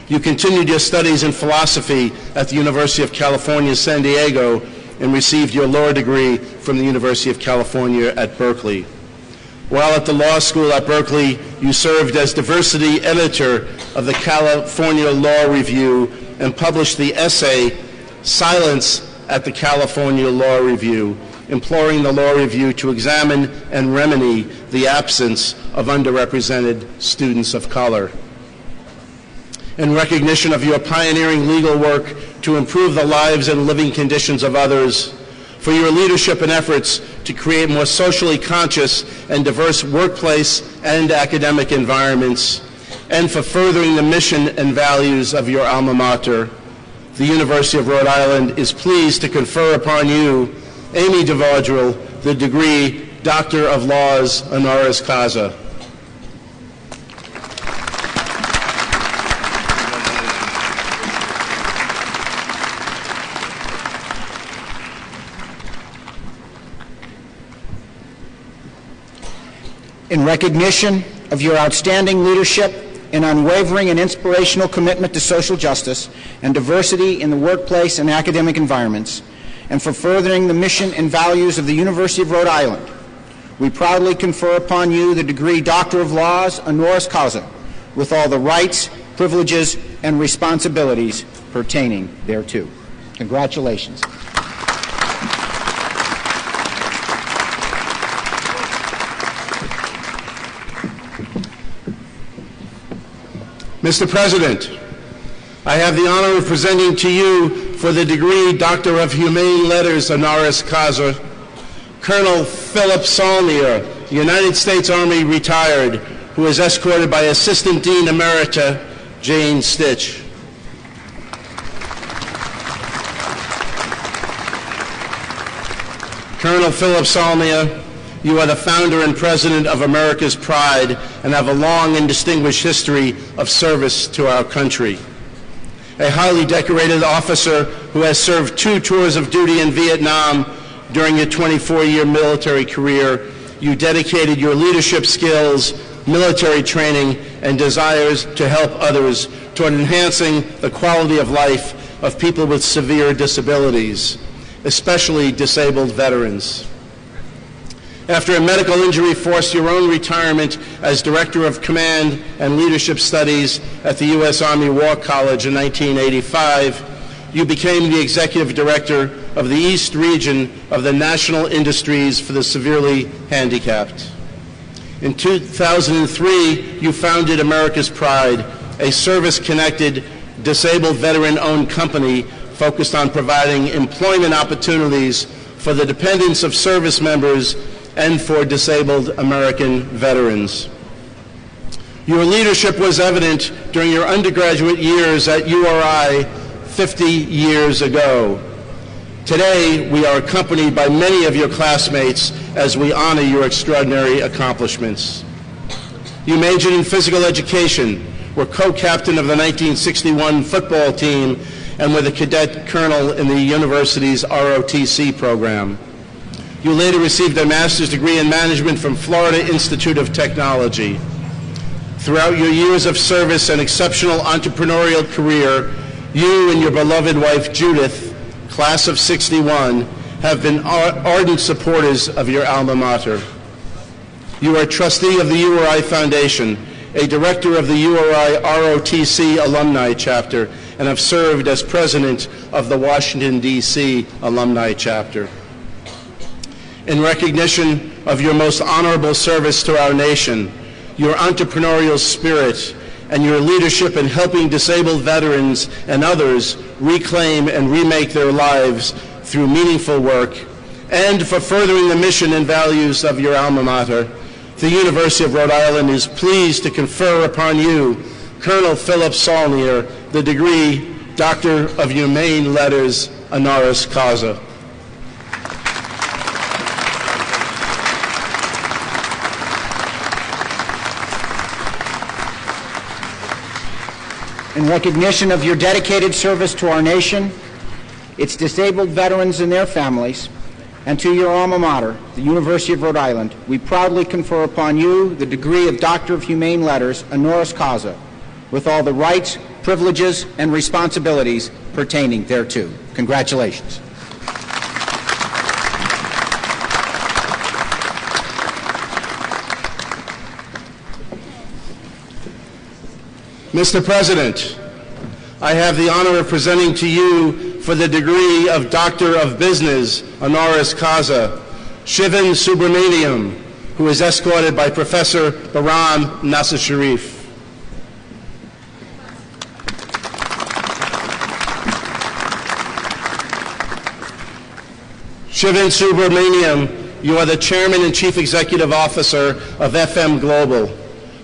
You continued your studies in philosophy at the University of California, San Diego, and received your law degree from the University of California at Berkeley. While at the law school at Berkeley, you served as diversity editor of the California Law Review and published the essay, Silence at the California Law Review, imploring the Law Review to examine and remedy the absence of underrepresented students of color. In recognition of your pioneering legal work to improve the lives and living conditions of others, for your leadership and efforts to create more socially conscious and diverse workplace and academic environments, and for furthering the mission and values of your alma mater, the University of Rhode Island is pleased to confer upon you, Amy DeVardrell, the degree Doctor of Laws honoris causa. In recognition of your outstanding leadership and unwavering and inspirational commitment to social justice and diversity in the workplace and academic environments, and for furthering the mission and values of the University of Rhode Island, we proudly confer upon you the degree Doctor of Laws honoris causa, with all the rights, privileges, and responsibilities pertaining thereto. Congratulations. Mr. President, I have the honor of presenting to you for the degree Doctor of Humane Letters honoris causa, Colonel Philip Saulnier, United States Army retired, who is escorted by Assistant Dean Emerita Jane Stitch. Colonel Philip Saulnier, you are the founder and president of America's Pride and have a long and distinguished history of service to our country. A highly decorated officer who has served 2 tours of duty in Vietnam during your 24-year military career, you dedicated your leadership skills, military training, and desires to help others toward enhancing the quality of life of people with severe disabilities, especially disabled veterans. After a medical injury forced your own retirement as Director of Command and Leadership Studies at the U.S. Army War College in 1985, you became the Executive Director of the East Region of the National Industries for the Severely Handicapped. In 2003, you founded America's Pride, a service connected disabled veteran-owned company focused on providing employment opportunities for the dependents of service members and for disabled American veterans. Your leadership was evident during your undergraduate years at URI 50 years ago. Today, we are accompanied by many of your classmates as we honor your extraordinary accomplishments. You majored in physical education, were co-captain of the 1961 football team, and were the cadet colonel in the university's ROTC program. You later received a master's degree in management from Florida Institute of Technology. Throughout your years of service and exceptional entrepreneurial career, you and your beloved wife Judith, class of '61, have been ardent supporters of your alma mater. You are a trustee of the URI Foundation, a director of the URI ROTC Alumni Chapter, and have served as president of the Washington, D.C. Alumni Chapter. In recognition of your most honorable service to our nation, your entrepreneurial spirit, and your leadership in helping disabled veterans and others reclaim and remake their lives through meaningful work, and for furthering the mission and values of your alma mater, the University of Rhode Island is pleased to confer upon you, Colonel Philip Saulnier, the degree Doctor of Humane Letters, honoris causa. In recognition of your dedicated service to our nation, its disabled veterans and their families, and to your alma mater, the University of Rhode Island, we proudly confer upon you the degree of Doctor of Humane Letters, honoris causa, with all the rights, privileges, and responsibilities pertaining thereto. Congratulations. Mr. President, I have the honor of presenting to you for the degree of Doctor of Business, honoris causa, Shivan Subramaniam, who is escorted by Professor Bahram Nasser Sharif. Shivan Subramaniam, you are the Chairman and Chief Executive Officer of FM Global,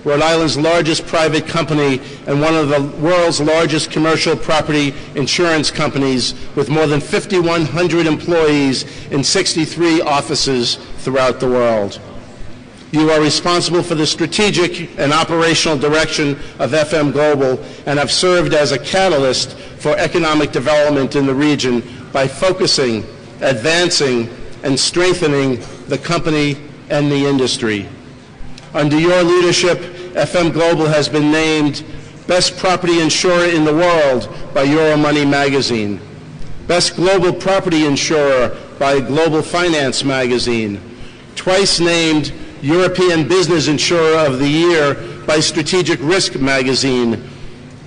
Rhode Island's largest private company and one of the world's largest commercial property insurance companies with more than 5,100 employees in 63 offices throughout the world. You are responsible for the strategic and operational direction of FM Global and have served as a catalyst for economic development in the region by focusing, advancing, and strengthening the company and the industry. Under your leadership, FM Global has been named Best Property Insurer in the World by Euromoney magazine, Best Global Property Insurer by Global Finance magazine, twice named European Business Insurer of the Year by Strategic Risk magazine,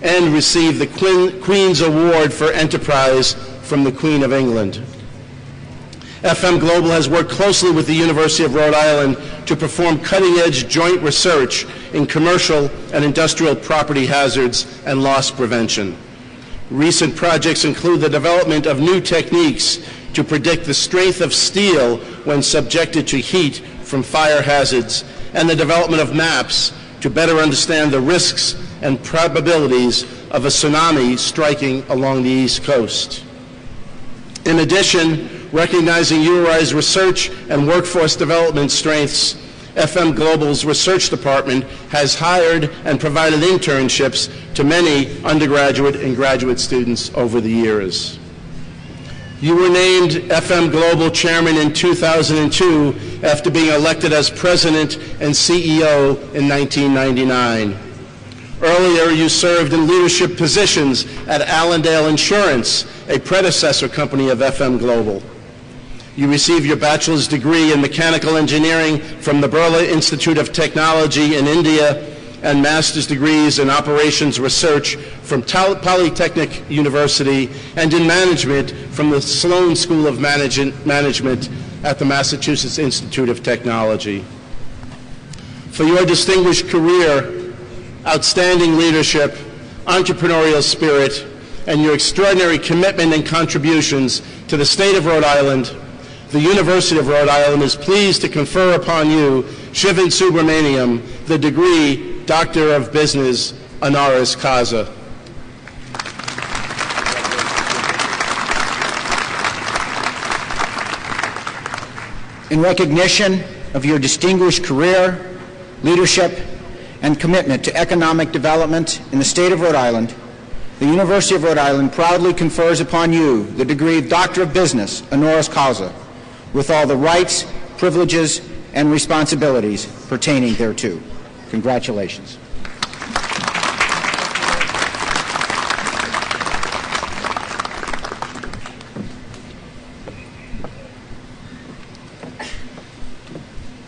and received the Queen's Award for Enterprise from the Queen of England. FM Global has worked closely with the University of Rhode Island to perform cutting-edge joint research in commercial and industrial property hazards and loss prevention. Recent projects include the development of new techniques to predict the strength of steel when subjected to heat from fire hazards, and the development of maps to better understand the risks and probabilities of a tsunami striking along the East Coast. In addition, recognizing URI's research and workforce development strengths, FM Global's research department has hired and provided internships to many undergraduate and graduate students over the years. You were named FM Global Chairman in 2002 after being elected as President and CEO in 1999. Earlier, you served in leadership positions at Allendale Insurance, a predecessor company of FM Global. You received your bachelor's degree in mechanical engineering from the Birla Institute of Technology in India and master's degrees in operations research from Polytechnic University and in management from the Sloan School of Management at the Massachusetts Institute of Technology. For your distinguished career, outstanding leadership, entrepreneurial spirit, and your extraordinary commitment and contributions to the state of Rhode Island, the University of Rhode Island is pleased to confer upon you, Shivan Subramaniam, the degree Doctor of Business, honoris causa. In recognition of your distinguished career, leadership, and commitment to economic development in the state of Rhode Island, the University of Rhode Island proudly confers upon you the degree of Doctor of Business, honoris causa, with all the rights, privileges, and responsibilities pertaining thereto. Congratulations.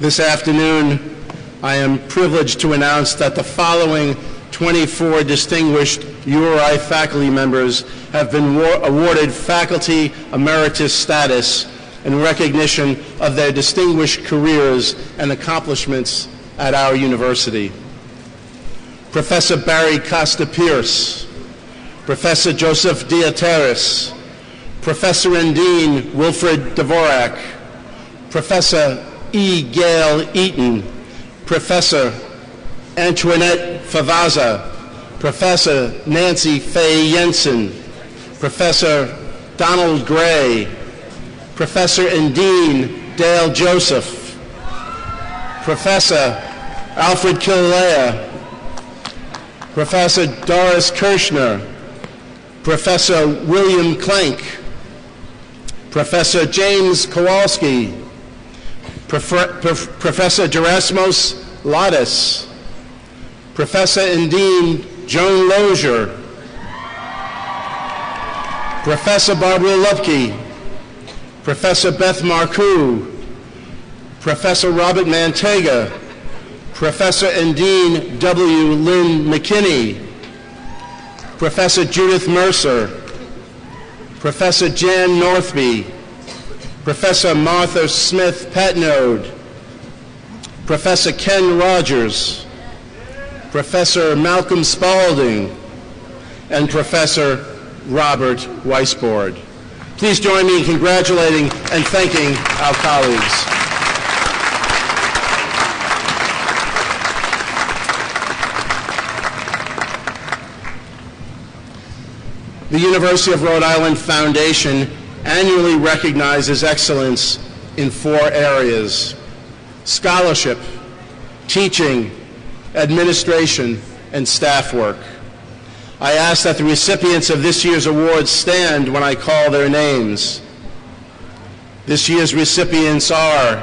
This afternoon, I am privileged to announce that the following 24 distinguished URI faculty members have been awarded Faculty Emeritus status in recognition of their distinguished careers and accomplishments at our university. Professor Barry Costa-Pierce, Professor Joseph Dignitaries, Professor and Dean Wilfred Dvorak, Professor E. Gail Eaton, Professor Antoinette Favaza, Professor Nancy Faye Jensen, Professor Donald Gray, Professor and Dean Dale Joseph, Professor Alfred Killalea, Professor Doris Kirshner, Professor William Klenk, Professor James Kowalski, Professor Gerasmos Lattis, Professor and Dean Joan Lozier, Professor Barbara Lupke, Professor Beth Marcoux, Professor Robert Mantega, Professor and Dean W. Lynn McKinney, Professor Judith Mercer, Professor Jan Northby, Professor Martha Smith Patnode, Professor Ken Rogers, Professor Malcolm Spaulding, and Professor Robert Weisbord. Please join me in congratulating and thanking our colleagues. The University of Rhode Island Foundation annually recognizes excellence in 4 areas: scholarship, teaching, administration, and staff work. I ask that the recipients of this year's awards stand when I call their names. This year's recipients are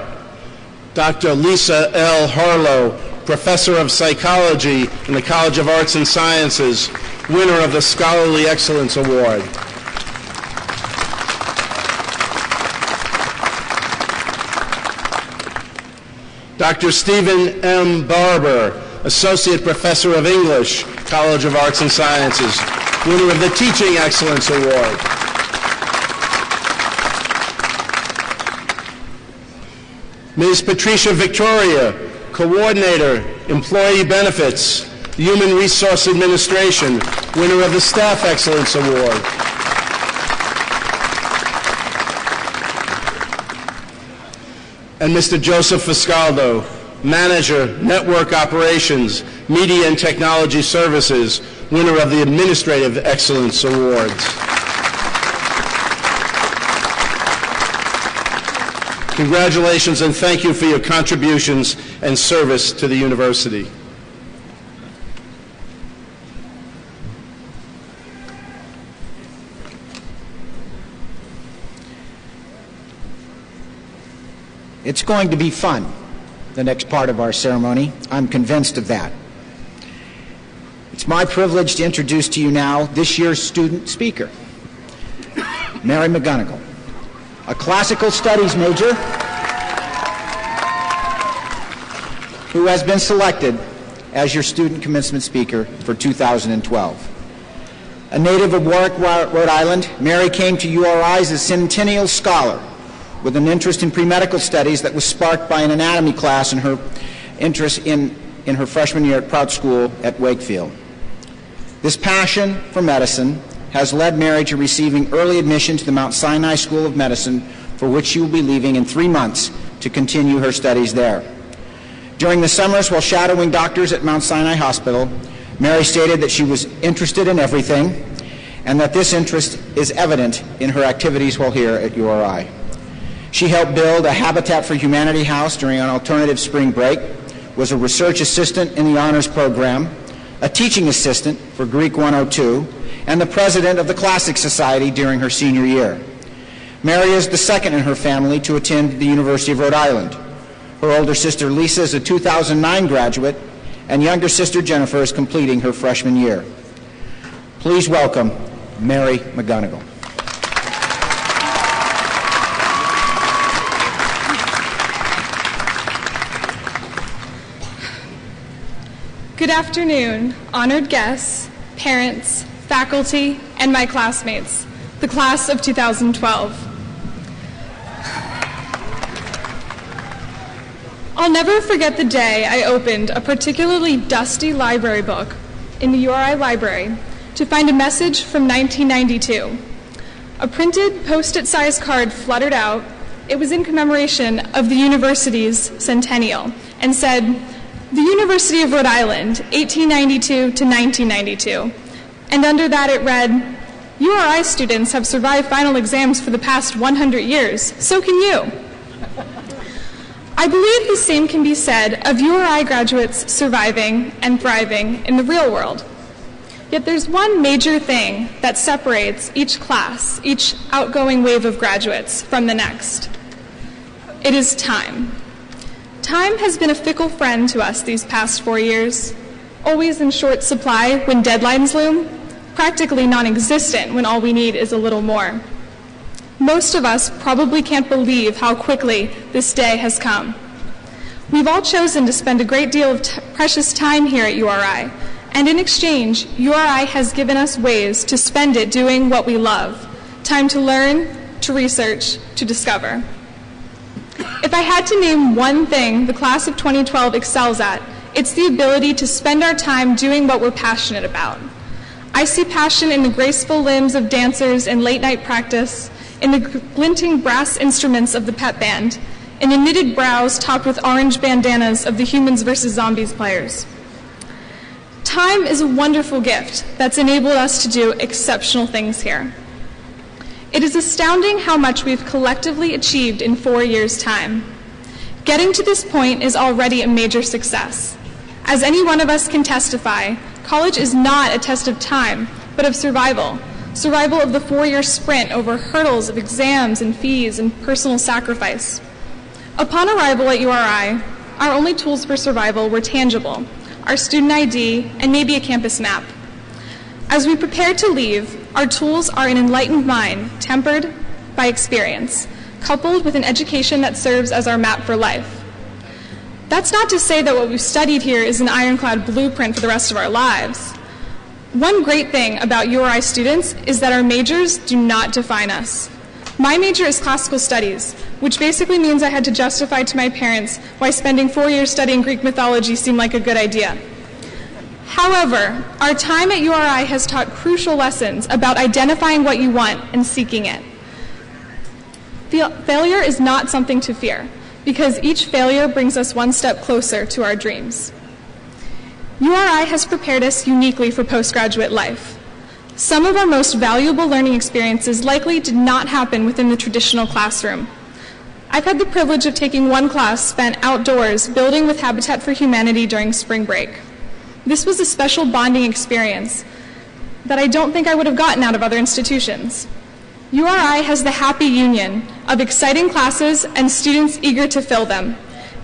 Dr. Lisa L. Harlow, Professor of Psychology in the College of Arts and Sciences, winner of the Scholarly Excellence Award. Dr. Stephen M. Barber, Associate Professor of English, College of Arts and Sciences, winner of the Teaching Excellence Award. Ms. Patricia Victoria, Coordinator, Employee Benefits, Human Resource Administration, winner of the Staff Excellence Award. And Mr. Joseph Fiscaldo, Manager, Network Operations, Media and Technology Services, winner of the Administrative Excellence Awards. Congratulations and thank you for your contributions and service to the university. It's going to be fun, the next part of our ceremony. I'm convinced of that. It's my privilege to introduce to you now this year's student speaker, Mary McGonigal, a classical studies major who has been selected as your student commencement speaker for 2012. A native of Warwick, Rhode Island, Mary came to URI as a centennial scholar with an interest in pre-medical studies that was sparked by an anatomy class and her interest in her freshman year at Prout School at Wakefield. This passion for medicine has led Mary to receiving early admission to the Mount Sinai School of Medicine, for which she will be leaving in 3 months to continue her studies there. During the summers while shadowing doctors at Mount Sinai Hospital, Mary stated that she was interested in everything and that this interest is evident in her activities while here at URI. She helped build a Habitat for Humanity house during an alternative spring break, was a research assistant in the honors program, a teaching assistant for Greek 102, and the president of the Classic Society during her senior year. Mary is the second in her family to attend the University of Rhode Island. Her older sister Lisa is a 2009 graduate, and younger sister Jennifer is completing her freshman year. Please welcome Mary McGonigal. Good afternoon, honored guests, parents, faculty, and my classmates, the class of 2012. I'll never forget the day I opened a particularly dusty library book in the URI library to find a message from 1992. A printed post-it-sized card fluttered out. It was in commemoration of the university's centennial and said, "The University of Rhode Island, 1892 to 1992. And under that it read, "URI students have survived final exams for the past 100 years, so can you." I believe the same can be said of URI graduates surviving and thriving in the real world. Yet there's one major thing that separates each class, each outgoing wave of graduates from the next. It is time. Time has been a fickle friend to us these past 4 years, always in short supply when deadlines loom, practically non-existent when all we need is a little more. Most of us probably can't believe how quickly this day has come. We've all chosen to spend a great deal of precious time here at URI, and in exchange, URI has given us ways to spend it doing what we love, time to learn, to research, to discover. If I had to name one thing the class of 2012 excels at, it's the ability to spend our time doing what we're passionate about. I see passion in the graceful limbs of dancers in late-night practice, in the glinting brass instruments of the pep band, in the knitted brows topped with orange bandanas of the Humans vs. Zombies players. Time is a wonderful gift that's enabled us to do exceptional things here. It is astounding how much we've collectively achieved in 4 years' time. Getting to this point is already a major success. As any one of us can testify, college is not a test of time, but of survival. Survival of the 4-year sprint over hurdles of exams and fees and personal sacrifice. Upon arrival at URI, our only tools for survival were tangible, our student ID and maybe a campus map. As we prepare to leave, our tools are an enlightened mind tempered by experience, coupled with an education that serves as our map for life. That's not to say that what we've studied here is an ironclad blueprint for the rest of our lives. One great thing about URI students is that our majors do not define us. My major is classical studies, which basically means I had to justify to my parents why spending 4 years studying Greek mythology seemed like a good idea. However, our time at URI has taught crucial lessons about identifying what you want and seeking it. Failure is not something to fear, because each failure brings us one step closer to our dreams. URI has prepared us uniquely for postgraduate life. Some of our most valuable learning experiences likely did not happen within the traditional classroom. I've had the privilege of taking one class spent outdoors building with Habitat for Humanity during spring break. This was a special bonding experience that I don't think I would have gotten out of other institutions. URI has the happy union of exciting classes and students eager to fill them.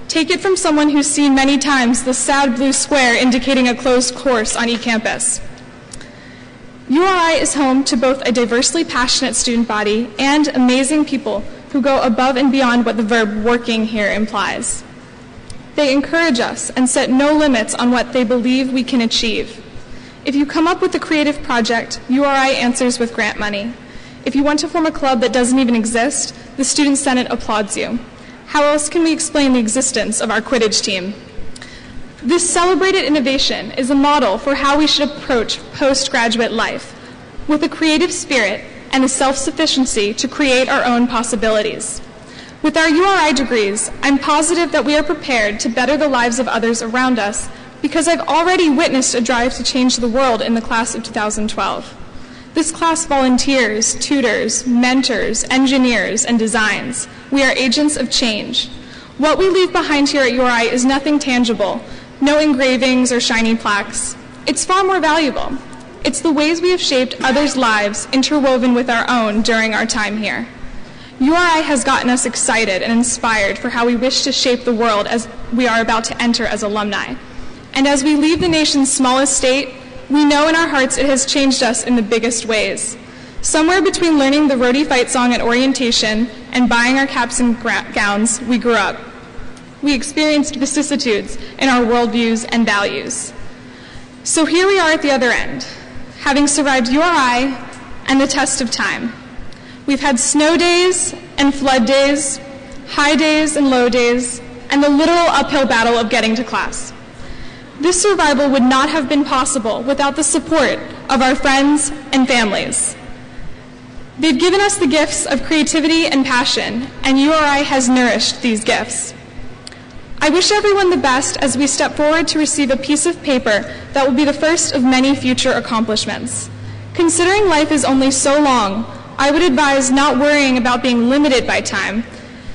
Take it from someone who's seen many times the sad blue square indicating a closed course on eCampus. URI is home to both a diversely passionate student body and amazing people who go above and beyond what the verb working here implies. They encourage us and set no limits on what they believe we can achieve. If you come up with a creative project, URI answers with grant money. If you want to form a club that doesn't even exist, the Student Senate applauds you. How else can we explain the existence of our Quidditch team? This celebrated innovation is a model for how we should approach postgraduate life, with a creative spirit and a self-sufficiency to create our own possibilities. With our URI degrees, I'm positive that we are prepared to better the lives of others around us because I've already witnessed a drive to change the world in the class of 2012. This class volunteers, tutors, mentors, engineers, and designs. We are agents of change. What we leave behind here at URI is nothing tangible, no engravings or shiny plaques. It's far more valuable. It's the ways we have shaped others' lives interwoven with our own during our time here. URI has gotten us excited and inspired for how we wish to shape the world as we are about to enter as alumni. And as we leave the nation's smallest state, we know in our hearts it has changed us in the biggest ways. Somewhere between learning the roadie fight song at orientation and buying our caps and gowns, we grew up. We experienced vicissitudes in our worldviews and values. So here we are at the other end, having survived URI and the test of time. We've had snow days and flood days, high days and low days, and the literal uphill battle of getting to class. This survival would not have been possible without the support of our friends and families. They've given us the gifts of creativity and passion, and URI has nourished these gifts. I wish everyone the best as we step forward to receive a piece of paper that will be the first of many future accomplishments. Considering life is only so long, I would advise not worrying about being limited by time,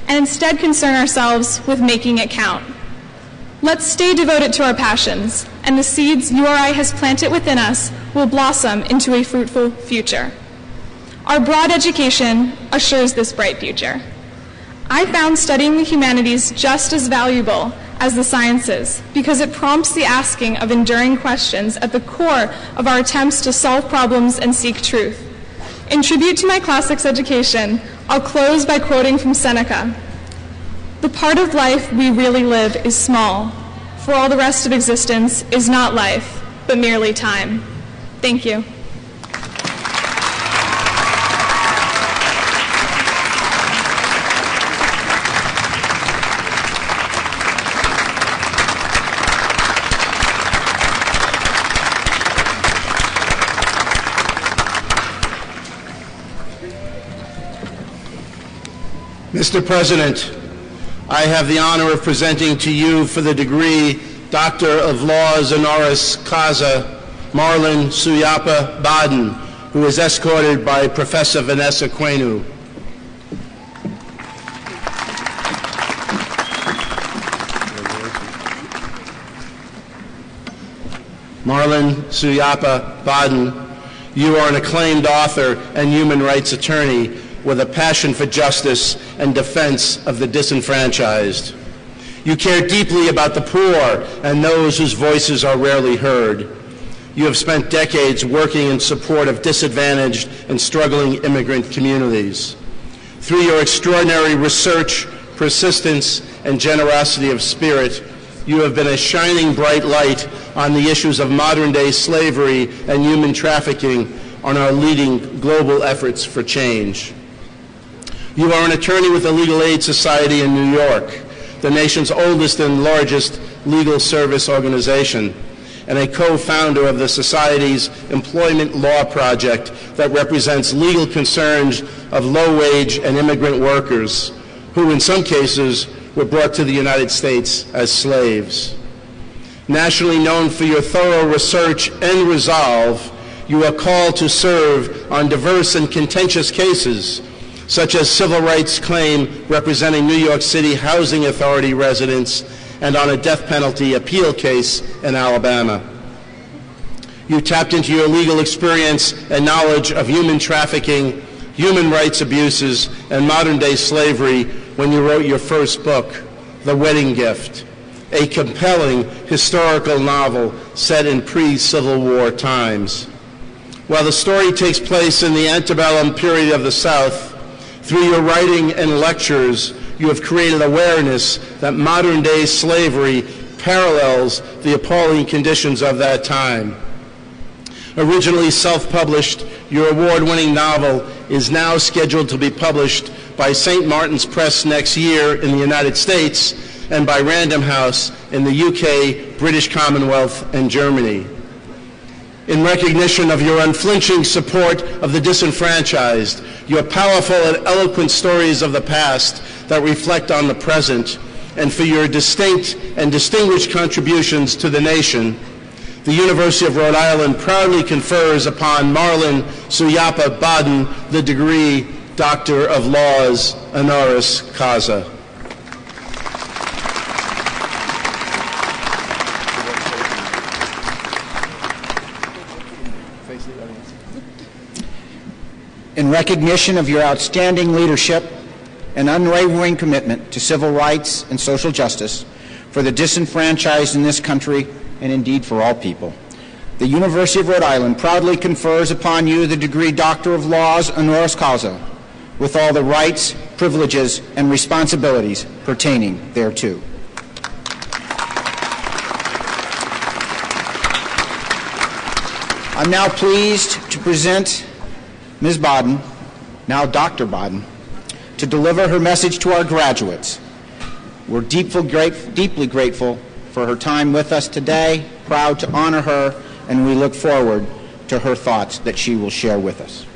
and instead concern ourselves with making it count. Let's stay devoted to our passions, and the seeds URI has planted within us will blossom into a fruitful future. Our broad education assures this bright future. I found studying the humanities just as valuable as the sciences because it prompts the asking of enduring questions at the core of our attempts to solve problems and seek truth. In tribute to my classics education, I'll close by quoting from Seneca. The part of life we really live is small, for all the rest of existence is not life, but merely time. Thank you. Mr. President, I have the honor of presenting to you for the degree Doctor of Laws Honoris Causa, Marlon Suyapa Baden, who is escorted by Professor Vanessa Quenu. Marlon Suyapa Baden, you are an acclaimed author and human rights attorney with a passion for justice and defense of the disenfranchised. You care deeply about the poor and those whose voices are rarely heard. You have spent decades working in support of disadvantaged and struggling immigrant communities. Through your extraordinary research, persistence, and generosity of spirit, you have been a shining bright light on the issues of modern-day slavery and human trafficking on our leading global efforts for change. You are an attorney with the Legal Aid Society in New York, the nation's oldest and largest legal service organization, and a co-founder of the Society's Employment Law Project that represents legal concerns of low-wage and immigrant workers who, in some cases, were brought to the United States as slaves. Nationally known for your thorough research and resolve, you are called to serve on diverse and contentious cases, such as civil rights claim representing New York City Housing Authority residents and on a death penalty appeal case in Alabama. You tapped into your legal experience and knowledge of human trafficking, human rights abuses, and modern-day slavery when you wrote your first book, The Wedding Gift, a compelling historical novel set in pre-Civil War times. While the story takes place in the antebellum period of the South, through your writing and lectures, you have created awareness that modern-day slavery parallels the appalling conditions of that time. Originally self-published, your award-winning novel is now scheduled to be published by St. Martin's Press next year in the United States and by Random House in the UK, British Commonwealth, and Germany. In recognition of your unflinching support of the disenfranchised, your powerful and eloquent stories of the past that reflect on the present, and for your distinct and distinguished contributions to the nation, the University of Rhode Island proudly confers upon Marlon Suyapa Baden the degree Doctor of Laws, honoris causa. In recognition of your outstanding leadership and unwavering commitment to civil rights and social justice for the disenfranchised in this country and indeed for all people, the University of Rhode Island proudly confers upon you the degree Doctor of Laws, honoris causa, with all the rights, privileges, and responsibilities pertaining thereto. I'm now pleased to present Ms. Baden, now Dr. Baden, to deliver her message to our graduates. We're deeply grateful for her time with us today, proud to honor her, and we look forward to her thoughts that she will share with us.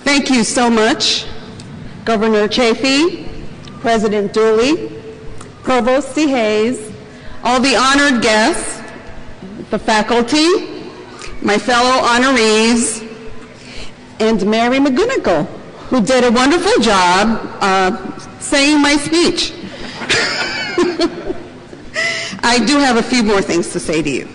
Thank you so much, Governor Chafee, President Dooley, Provost C. Hayes, all the honored guests, the faculty, my fellow honorees, and Mary McGonigal, who did a wonderful job saying my speech. I do have a few more things to say to you.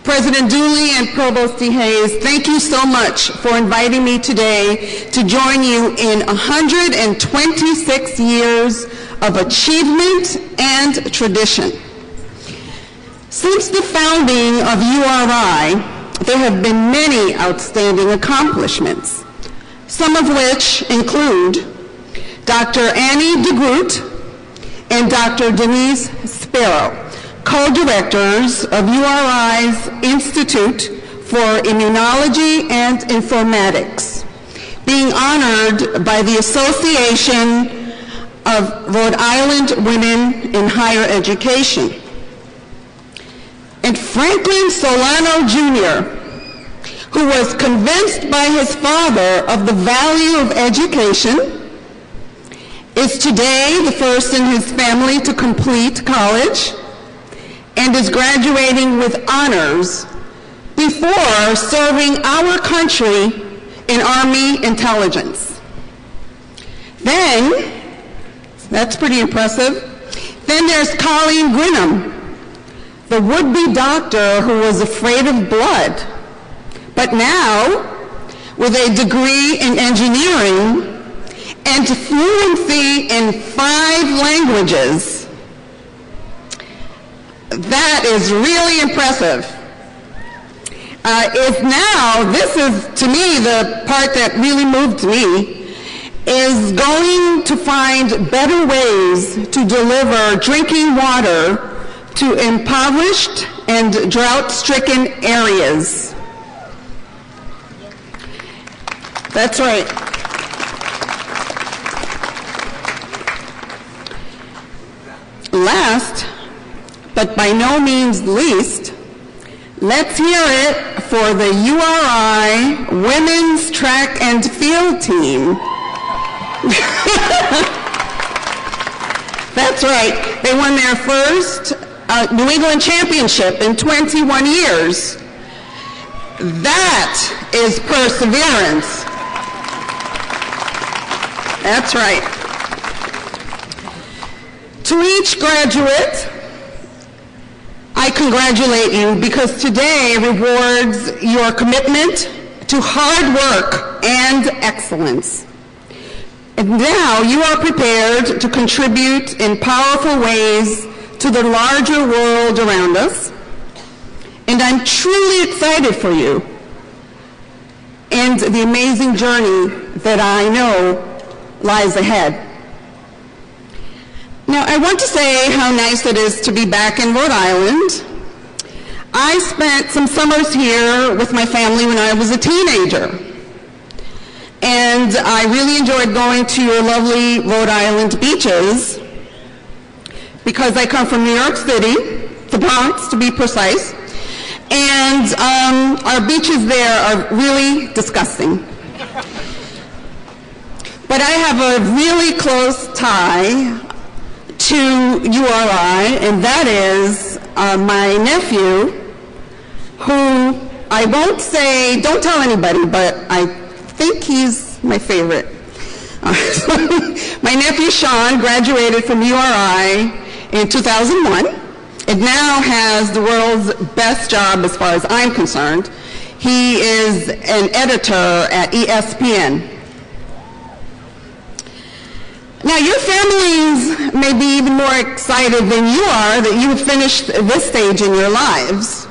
President Dooley and Provost D. Hayes, thank you so much for inviting me today to join you in 126 years of achievement and tradition. Since the founding of URI, there have been many outstanding accomplishments, some of which include Dr. Annie DeGroot and Dr. Denise Sparrow, co-directors of URI's Institute for Immunology and Informatics, being honored by the Association of Rhode Island Women in Higher Education. And Franklin Solano Jr., who was convinced by his father of the value of education, is today the first in his family to complete college and is graduating with honors before serving our country in Army intelligence. Then, that's pretty impressive, then there's Colleen Grinham, the would-be doctor who was afraid of blood, but now, with a degree in engineering and fluency in 5 languages, that is really impressive. This is, to me, the part that really moved me, is going to find better ways to deliver drinking water to impoverished and drought-stricken areas. That's right. Last, but by no means least, let's hear it for the URI Women's Track and Field Team. That's right. They won their first New England Championship in 21 years. That is perseverance. That's right. To each graduate, I congratulate you because today rewards your commitment to hard work and excellence. And now you are prepared to contribute in powerful ways to the larger world around us. And I'm truly excited for you and the amazing journey that I know lies ahead. Now, I want to say how nice it is to be back in Rhode Island. I spent some summers here with my family when I was a teenager. And I really enjoyed going to your lovely Rhode Island beaches because I come from New York City, the Bronx to be precise, and our beaches there are really disgusting. But I have a really close tie to URI, and that is my nephew, who I won't say, don't tell anybody, but I think he's my favorite. My nephew Sean graduated from URI in 2001. It now has the world's best job as far as I'm concerned. He is an editor at ESPN. Now, your families may be even more excited than you are that you have finished this stage in your lives.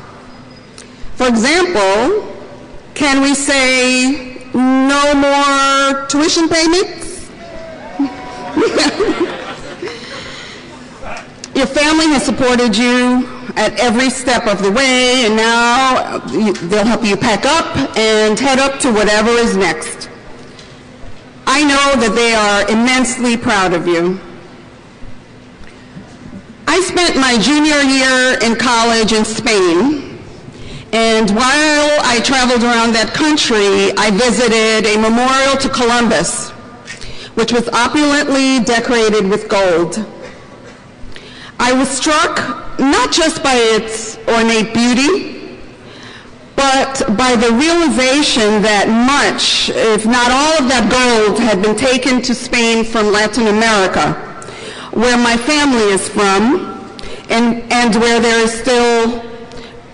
For example, can we say no more tuition payments? Your family has supported you at every step of the way, and now they'll help you pack up and head up to whatever is next. I know that they are immensely proud of you. I spent my junior year in college in Spain, and while I traveled around that country, I visited a memorial to Columbus, which was opulently decorated with gold. I was struck not just by its ornate beauty, but by the realization that much, if not all of that gold, had been taken to Spain from Latin America, where my family is from, and where there is still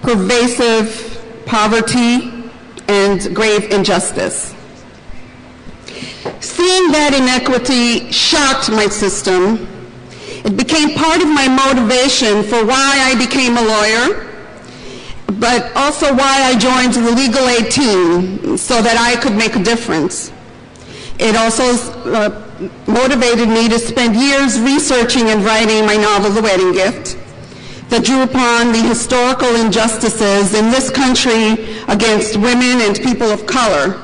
pervasive poverty and grave injustice. Seeing that inequity shocked my system. It became part of my motivation for why I became a lawyer, but also why I joined the legal aid team so that I could make a difference. It also motivated me to spend years researching and writing my novel, The Wedding Gift, that drew upon the historical injustices in this country against women and people of color.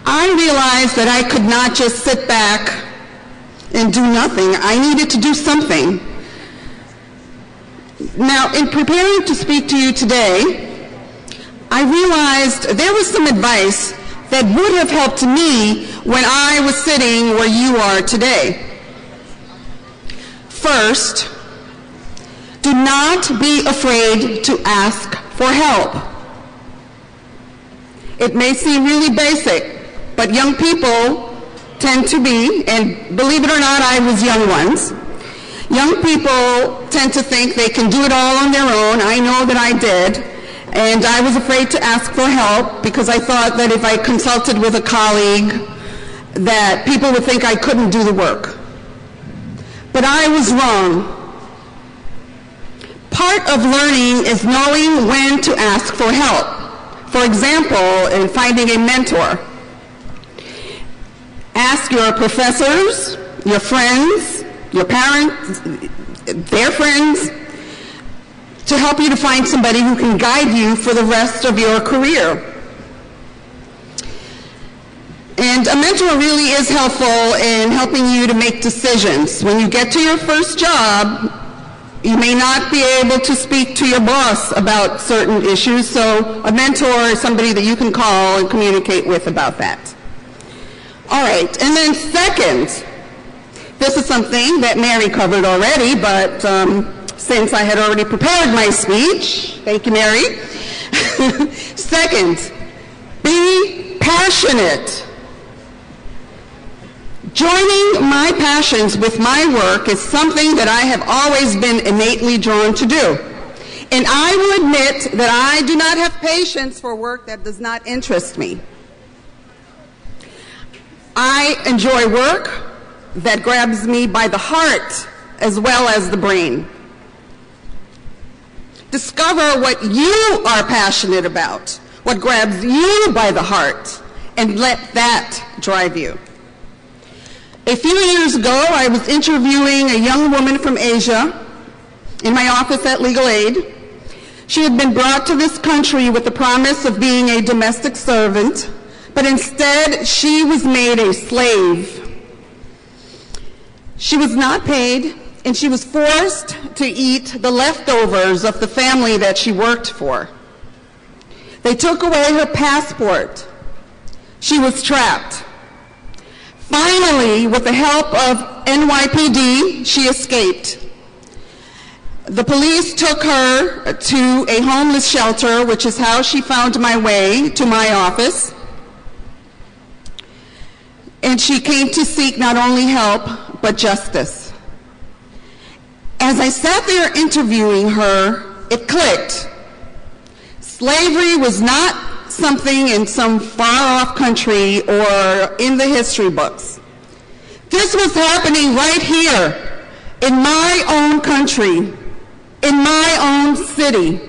I realized that I could not just sit back and do nothing. I needed to do something. Now, in preparing to speak to you today, I realized there was some advice that would have helped me when I was sitting where you are today. First, do not be afraid to ask for help. It may seem really basic, but young people tend to be, and believe it or not, I was young once. Young people tend to think they can do it all on their own. I know that I did, and I was afraid to ask for help because I thought that if I consulted with a colleague that people would think I couldn't do the work. But I was wrong. Part of learning is knowing when to ask for help. For example, in finding a mentor. Ask your professors, your friends, your parents, their friends, to help you to find somebody who can guide you for the rest of your career. And a mentor really is helpful in helping you to make decisions. When you get to your first job, you may not be able to speak to your boss about certain issues, so a mentor is somebody that you can call and communicate with about that. All right, and then second, this is something that Mary covered already, but since I had already prepared my speech, thank you, Mary. Second, be passionate. Joining my passions with my work is something that I have always been innately drawn to do. And I will admit that I do not have patience for work that does not interest me. I enjoy work that grabs me by the heart as well as the brain. Discover what you are passionate about, what grabs you by the heart, and let that drive you. A few years ago, I was interviewing a young woman from Asia in my office at Legal Aid. She had been brought to this country with the promise of being a domestic servant, but instead she was made a slave. She was not paid, and she was forced to eat the leftovers of the family that she worked for. They took away her passport. She was trapped. Finally, with the help of NYPD, she escaped. The police took her to a homeless shelter, which is how she found my way to my office. And she came to seek not only help, but justice. As I sat there interviewing her, it clicked. Slavery was not something in some far-off country or in the history books. This was happening right here in my own country, in my own city.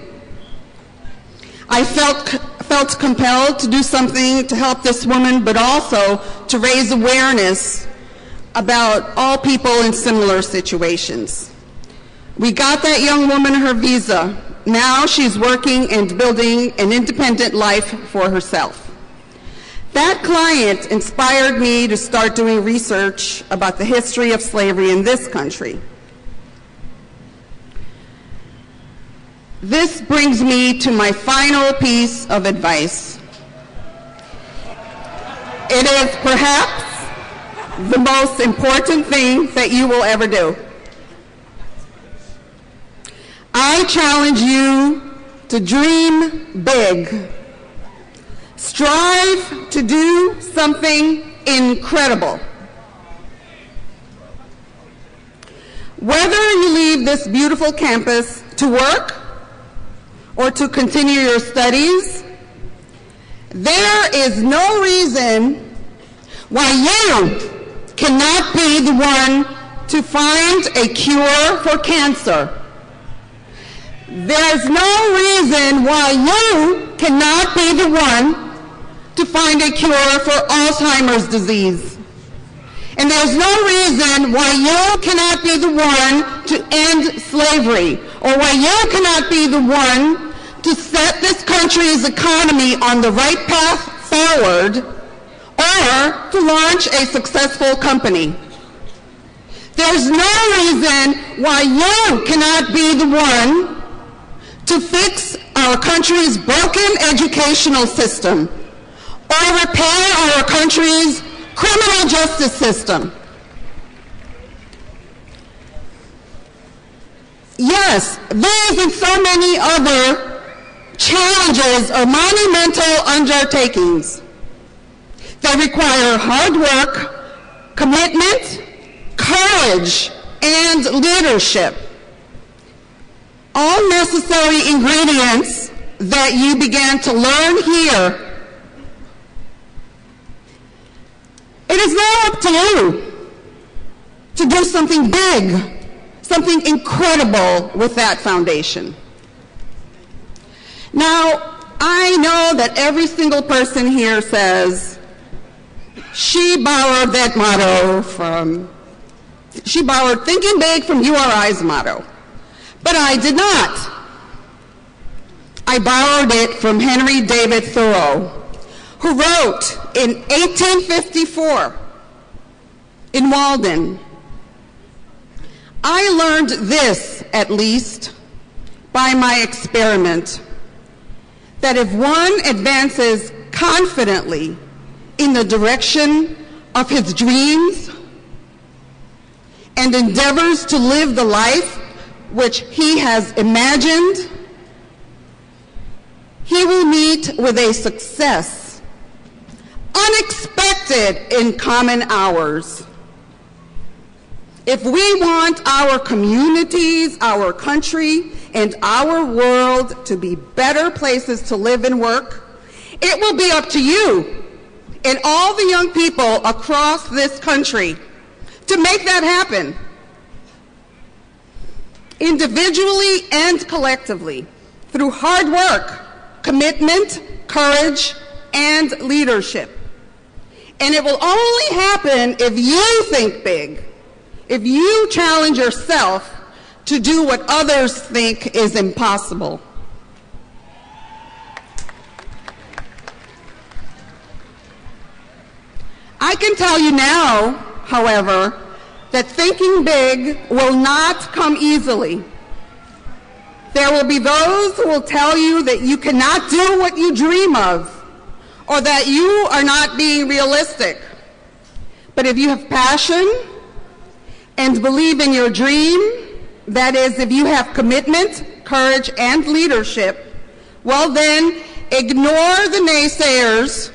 I felt compelled to do something to help this woman, but also to raise awareness about all people in similar situations. We got that young woman her visa. Now she's working and building an independent life for herself. That client inspired me to start doing research about the history of slavery in this country. This brings me to my final piece of advice. It is perhaps the most important thing that you will ever do. I challenge you to dream big. Strive to do something incredible. Whether you leave this beautiful campus to work or to continue your studies, there is no reason why you cannot be the one to find a cure for cancer. There's no reason why you cannot be the one to find a cure for Alzheimer's disease. And there's no reason why you cannot be the one to end slavery, or why you cannot be the one to set this country's economy on the right path forward, or to launch a successful company. There's no reason why you cannot be the one to fix our country's broken educational system, or repair our country's criminal justice system. Yes, these and so many other challenges are monumental undertakings that require hard work, commitment, courage, and leadership. All necessary ingredients that you began to learn here. It is now up to you to do something big, something incredible with that foundation. Now, I know that every single person here says, she borrowed that motto from, she borrowed thinking big from URI's motto. But I did not. I borrowed it from Henry David Thoreau, who wrote in 1854 in Walden, I learned this, at least, by my experiment, that if one advances confidently in the direction of his dreams and endeavors to live the life which he has imagined, he will meet with a success unexpected in common hours. If we want our communities, our country, and our world to be better places to live and work, it will be up to you and all the young people across this country to make that happen. Individually and collectively, through hard work, commitment, courage, and leadership. And it will only happen if you think big, if you challenge yourself to do what others think is impossible. I can tell you now, however, that thinking big will not come easily. There will be those who will tell you that you cannot do what you dream of, or that you are not being realistic. But if you have passion and believe in your dream, that is, if you have commitment, courage, and leadership, well then, ignore the naysayers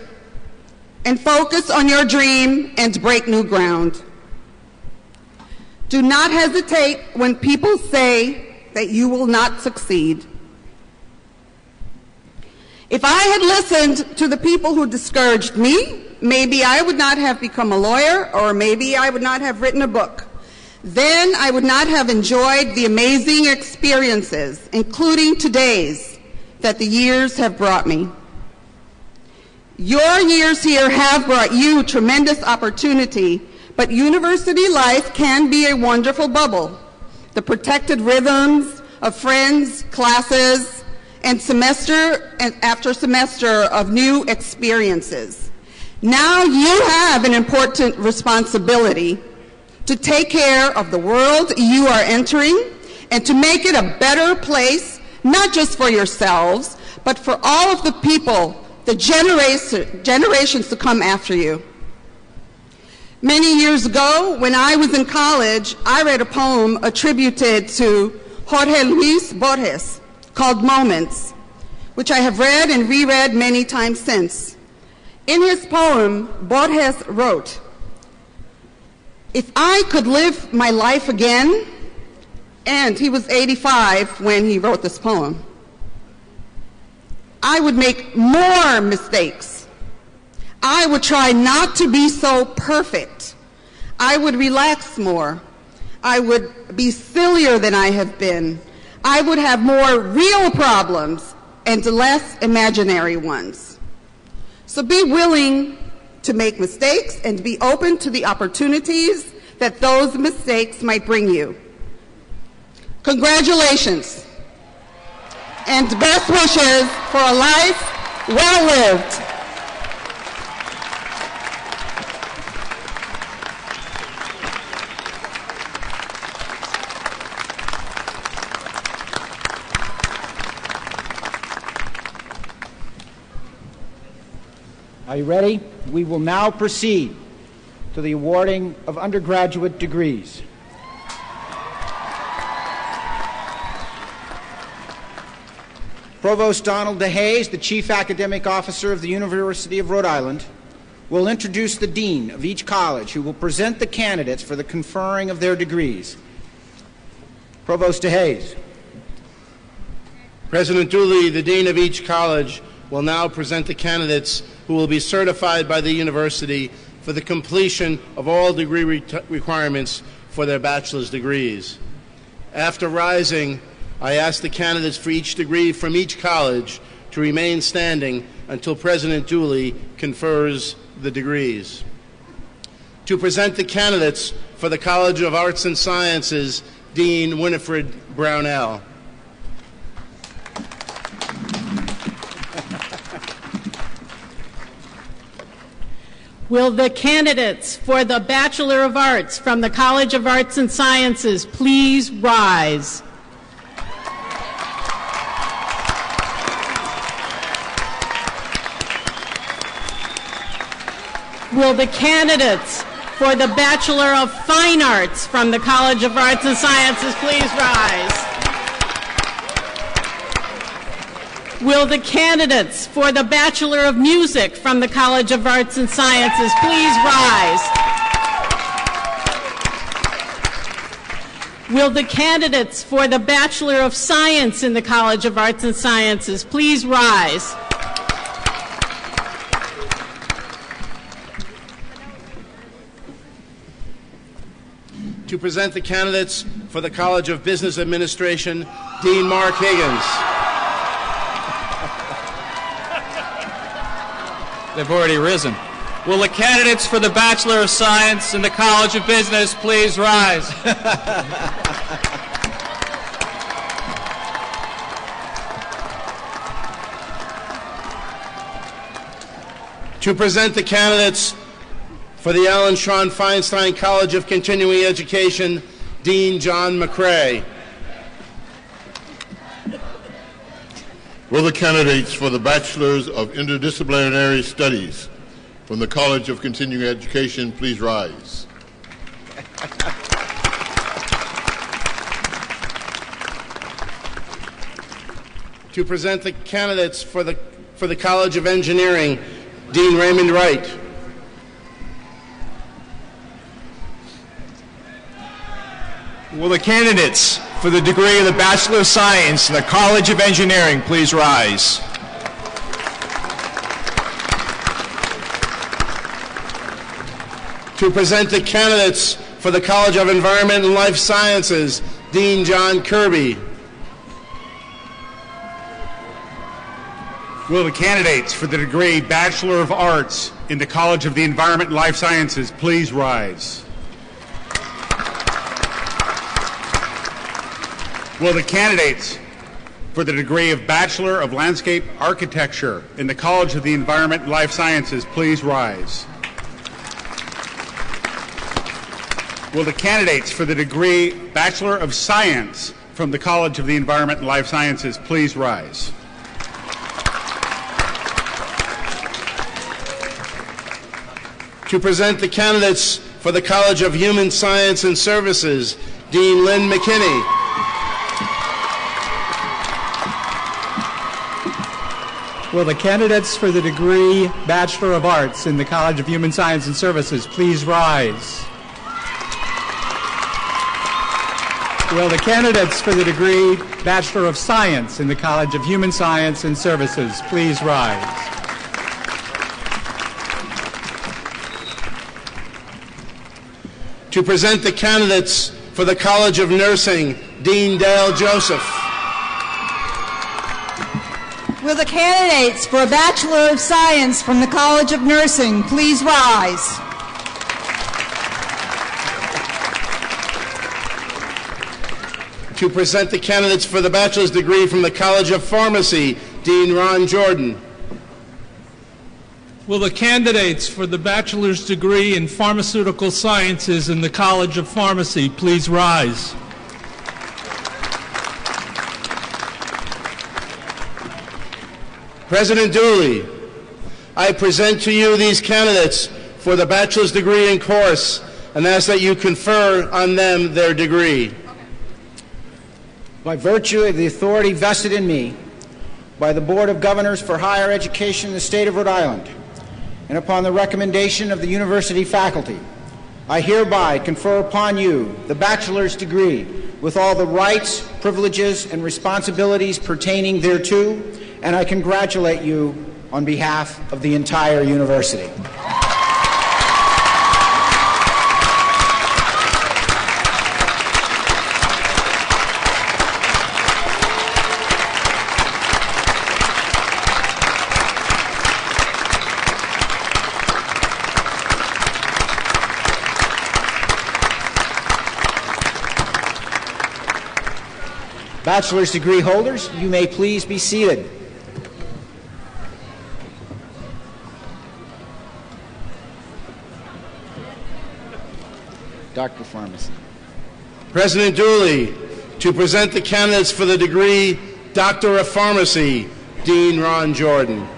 and focus on your dream and break new ground. Do not hesitate when people say that you will not succeed. If I had listened to the people who discouraged me, maybe I would not have become a lawyer, or maybe I would not have written a book. Then I would not have enjoyed the amazing experiences, including today's, that the years have brought me. Your years here have brought you tremendous opportunity, but university life can be a wonderful bubble. The protected rhythms of friends, classes, and semester after semester of new experiences. Now you have an important responsibility to take care of the world you are entering and to make it a better place, not just for yourselves, but for all of the people, the generations to come after you. Many years ago, when I was in college, I read a poem attributed to Jorge Luis Borges called Moments, which I have read and reread many times since. In his poem, Borges wrote, "If I could live my life again," and he was 85 when he wrote this poem, "I would make more mistakes. I would try not to be so perfect. I would relax more. I would be sillier than I have been. I would have more real problems and less imaginary ones." So be willing to make mistakes and be open to the opportunities that those mistakes might bring you. Congratulations and best wishes for a life well lived. Are you ready? We will now proceed to the awarding of undergraduate degrees. Provost Donald DeHaze, the Chief Academic Officer of the University of Rhode Island, will introduce the Dean of each college, who will present the candidates for the conferring of their degrees. Provost DeHaze. President Dooley, the Dean of each college, will now present the candidates who will be certified by the university for the completion of all degree requirements for their bachelor's degrees. After rising, I ask the candidates for each degree from each college to remain standing until President Dooley confers the degrees. To present the candidates for the College of Arts and Sciences, Dean Winifred Brownell. Will the candidates for the Bachelor of Arts from the College of Arts and Sciences please rise? Will the candidates for the Bachelor of Fine Arts from the College of Arts and Sciences please rise? Will the candidates for the Bachelor of Music from the College of Arts and Sciences please rise? Will the candidates for the Bachelor of Science in the College of Arts and Sciences please rise? To present the candidates for the College of Business Administration, Dean Mark Higgins. They've already risen. Will the candidates for the Bachelor of Science in the College of Business please rise? To present the candidates For the Allen Shawn Feinstein College of Continuing Education, Dean John McCrae. Will the candidates for the Bachelors of Interdisciplinary Studies from the College of Continuing Education please rise? To present the candidates for the College of Engineering, Dean Raymond Wright. Will the candidates for the degree of the Bachelor of Science in the College of Engineering please rise? To present the candidates for the College of Environment and Life Sciences, Dean John Kirby. Will the candidates for the degree Bachelor of Arts in the College of the Environment and Life Sciences please rise? Will the candidates for the degree of Bachelor of Landscape Architecture in the College of the Environment and Life Sciences please rise? Will the candidates for the degree Bachelor of Science from the College of the Environment and Life Sciences please rise? To present the candidates for the College of Human Science and Services, Dean Lynn McKinney. Will the candidates for the degree Bachelor of Arts in the College of Human Science and Services please rise? Will the candidates for the degree Bachelor of Science in the College of Human Science and Services please rise? To present the candidates for the College of Nursing, Dean Dale Joseph. Will the candidates for a Bachelor of Science from the College of Nursing please rise? To present the candidates for the bachelor's degree from the College of Pharmacy, Dean Ron Jordan. Will the candidates for the bachelor's degree in pharmaceutical sciences in the College of Pharmacy please rise? President Dooley, I present to you these candidates for the bachelor's degree in course and ask that you confer on them their degree. By virtue of the authority vested in me by the Board of Governors for Higher Education in the State of Rhode Island, and upon the recommendation of the university faculty, I hereby confer upon you the bachelor's degree with all the rights, privileges, and responsibilities pertaining thereto, and I congratulate you on behalf of the entire university. Bachelor's degree holders, you may please be seated. Dr. Pharmacy. President Dooley, to present the candidates for the degree Doctor of Pharmacy, Dean Ron Jordan.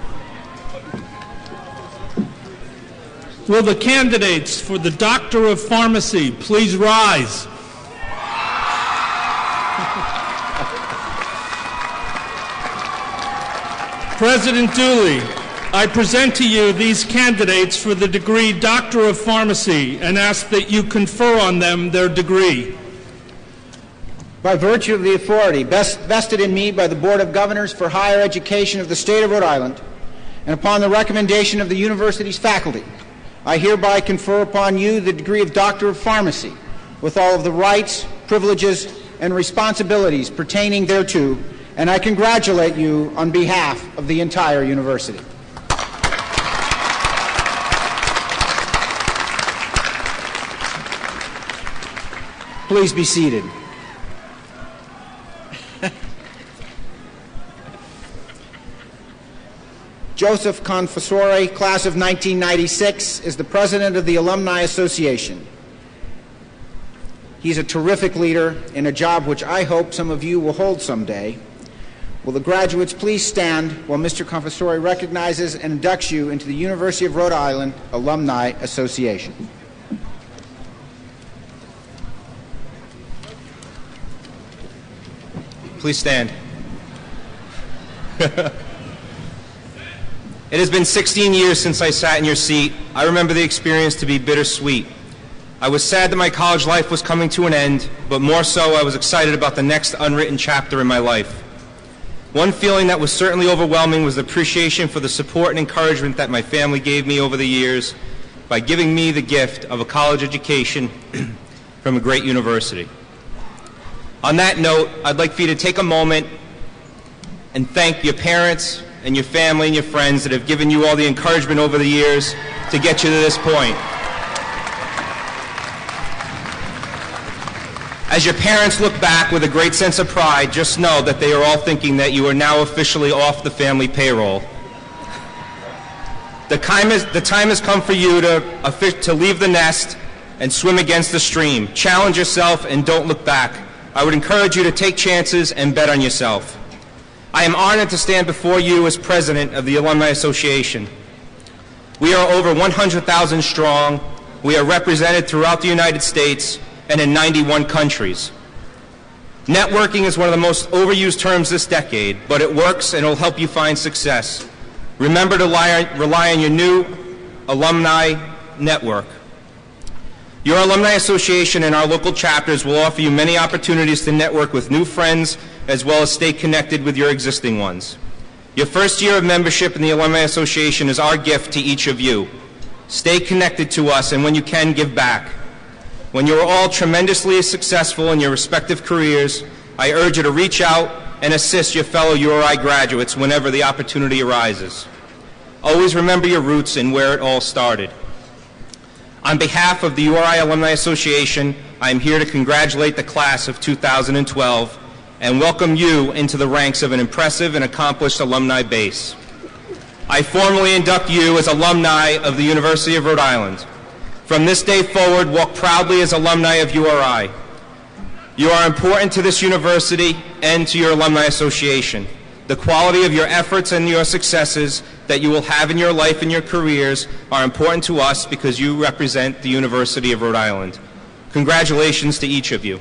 Will the candidates for the Doctor of Pharmacy please rise? President Dooley, I present to you these candidates for the degree Doctor of Pharmacy and ask that you confer on them their degree. By virtue of the authority vested in me by the Board of Governors for Higher Education of the State of Rhode Island, and upon the recommendation of the university's faculty, I hereby confer upon you the degree of Doctor of Pharmacy with all of the rights, privileges, and responsibilities pertaining thereto, and I congratulate you on behalf of the entire university. Please be seated. Joseph Confessore, class of 1996, is the president of the Alumni Association. He's a terrific leader in a job which I hope some of you will hold someday. Will the graduates please stand while Mr. Confessore recognizes and inducts you into the University of Rhode Island Alumni Association. Please stand. It has been 16 years since I sat in your seat. I remember the experience to be bittersweet. I was sad that my college life was coming to an end, but more so I was excited about the next unwritten chapter in my life. One feeling that was certainly overwhelming was the appreciation for the support and encouragement that my family gave me over the years by giving me the gift of a college education from a great university. On that note, I'd like for you to take a moment and thank your parents and your family and your friends that have given you all the encouragement over the years to get you to this point. As your parents look back with a great sense of pride, just know that they are all thinking that you are now officially off the family payroll. The time has come for you to leave the nest and swim against the stream. Challenge yourself and don't look back. I would encourage you to take chances and bet on yourself. I am honored to stand before you as president of the Alumni Association. We are over 100,000 strong. We are represented throughout the United States and in 91 countries. Networking is one of the most overused terms this decade, but it works and it will help you find success. Remember to rely on your new alumni network. Your Alumni Association and our local chapters will offer you many opportunities to network with new friends as well as stay connected with your existing ones. Your first year of membership in the Alumni Association is our gift to each of you. Stay connected to us, and when you can, give back. When you are all tremendously successful in your respective careers, I urge you to reach out and assist your fellow URI graduates whenever the opportunity arises. Always remember your roots and where it all started. On behalf of the URI Alumni Association, I am here to congratulate the class of 2012 and welcome you into the ranks of an impressive and accomplished alumni base. I formally induct you as alumni of the University of Rhode Island. From this day forward, walk proudly as alumni of URI. You are important to this university and to your Alumni Association. The quality of your efforts and your successes that you will have in your life and your careers are important to us because you represent the University of Rhode Island. Congratulations to each of you.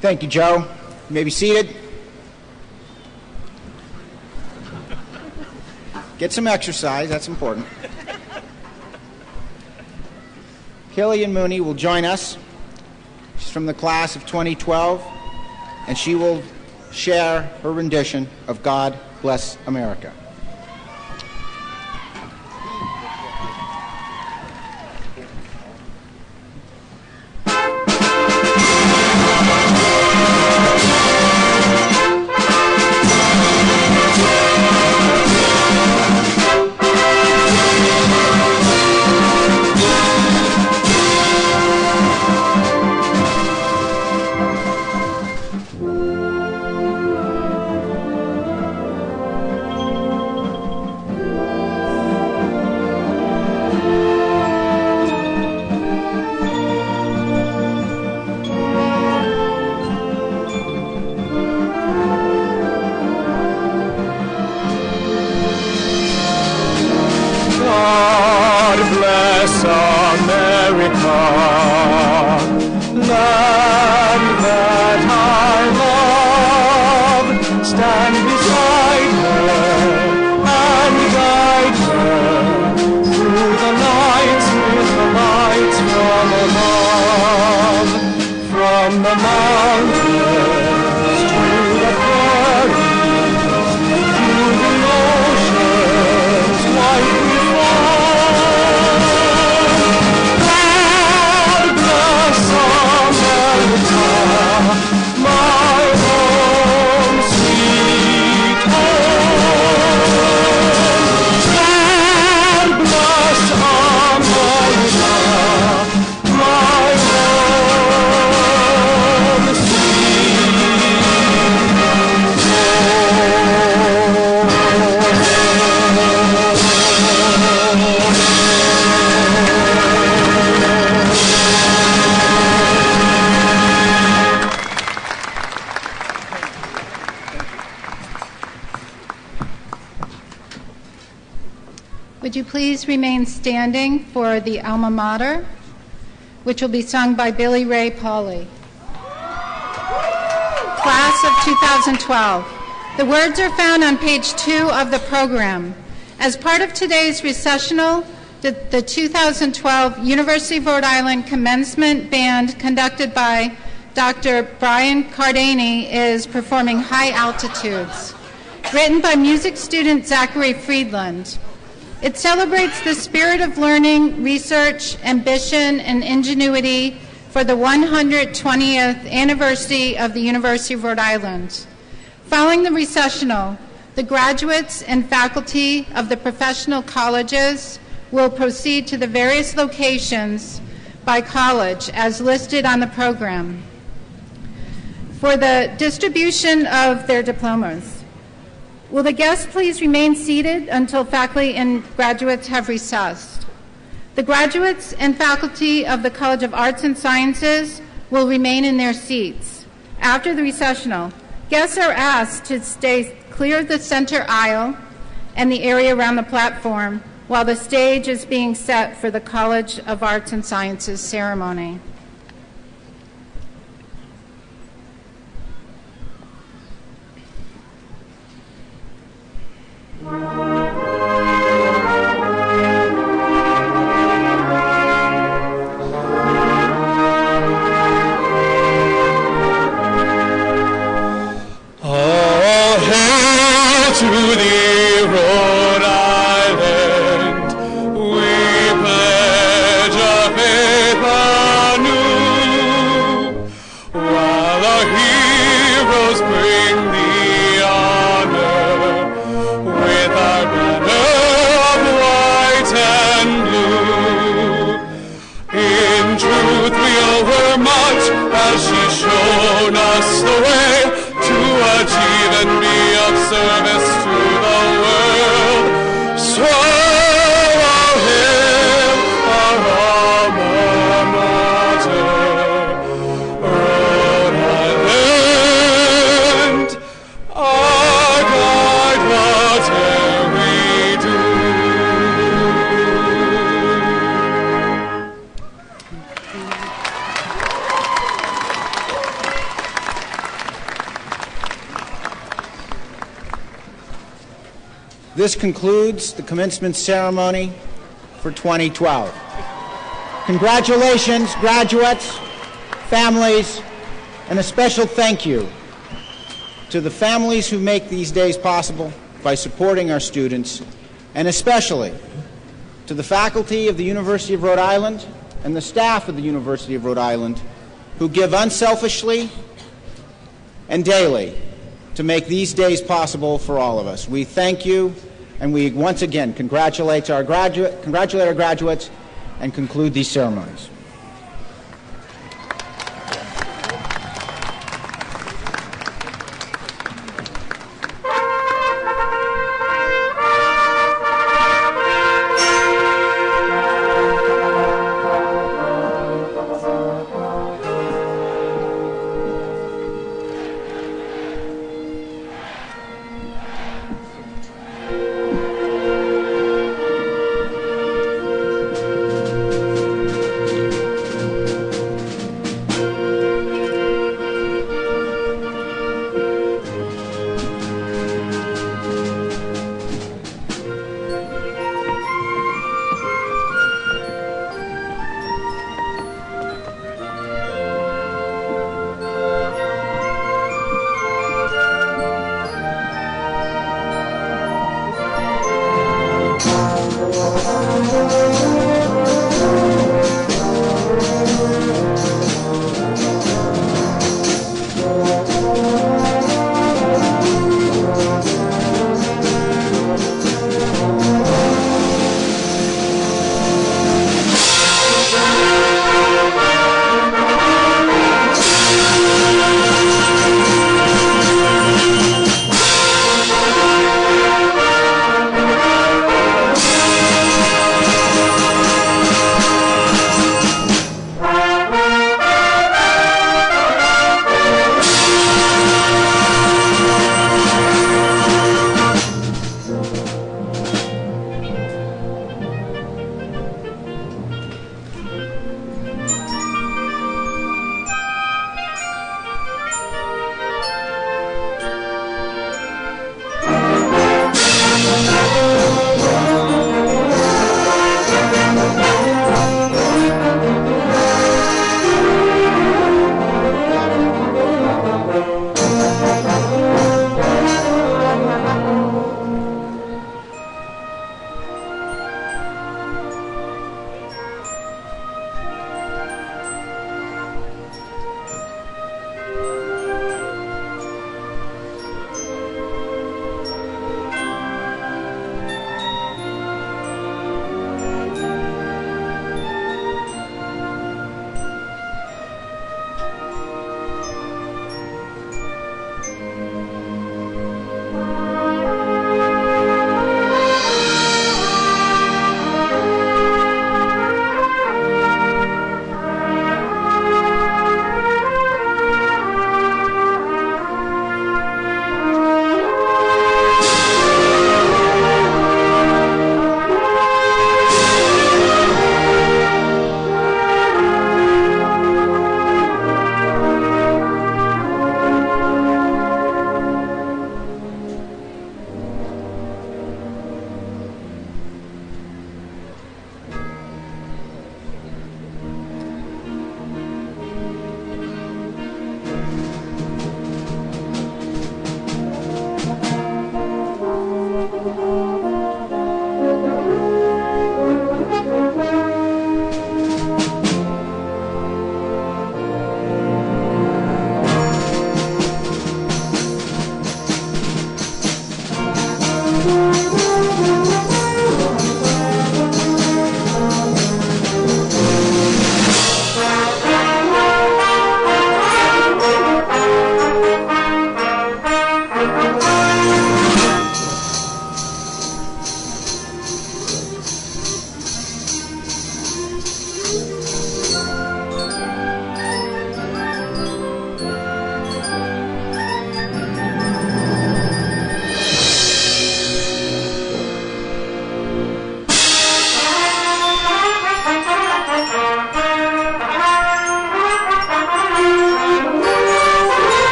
Thank you, Joe. You may be seated. Get some exercise, that's important. Killian Mooney will join us. She's from the class of 2012, and she will share her rendition of God Bless America. God bless America. Would you please remain standing for the Alma Mater, which will be sung by Billy Ray Pauley. Class of 2012. The words are found on page 2 of the program. As part of today's recessional, the 2012 University of Rhode Island Commencement Band, conducted by Dr. Brian Cardani, is performing High Altitudes, written by music student Zachary Friedland. It celebrates the spirit of learning, research, ambition, and ingenuity for the 120th anniversary of the University of Rhode Island. Following the recessional, the graduates and faculty of the professional colleges will proceed to the various locations by college as listed on the program for the distribution of their diplomas. Will the guests please remain seated until faculty and graduates have recessed? The graduates and faculty of the College of Arts and Sciences will remain in their seats. After the recessional, guests are asked to stay clear of the center aisle and the area around the platform while the stage is being set for the College of Arts and Sciences ceremony. To thee, Rhode Island, we pledge our faith anew, while our heroes bring thee honor, with our banner of white and blue. In truth we owe her much, as she's shown us the way to achieve and be of service to the world. So all hail our alma mater, Rhode Island, our guide whatever we do. This concludes the commencement ceremony for 2012. Congratulations, graduates, families, and a special thank you to the families who make these days possible by supporting our students, and especially to the faculty of the University of Rhode Island and the staff of the University of Rhode Island who give unselfishly and daily to make these days possible for all of us. We thank you, and we once again congratulate our graduates and conclude these ceremonies.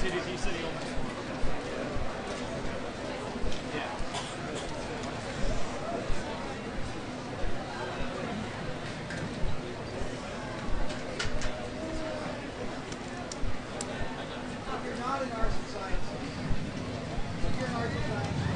If you're not in arts and sciences, if you're in arts and sciences,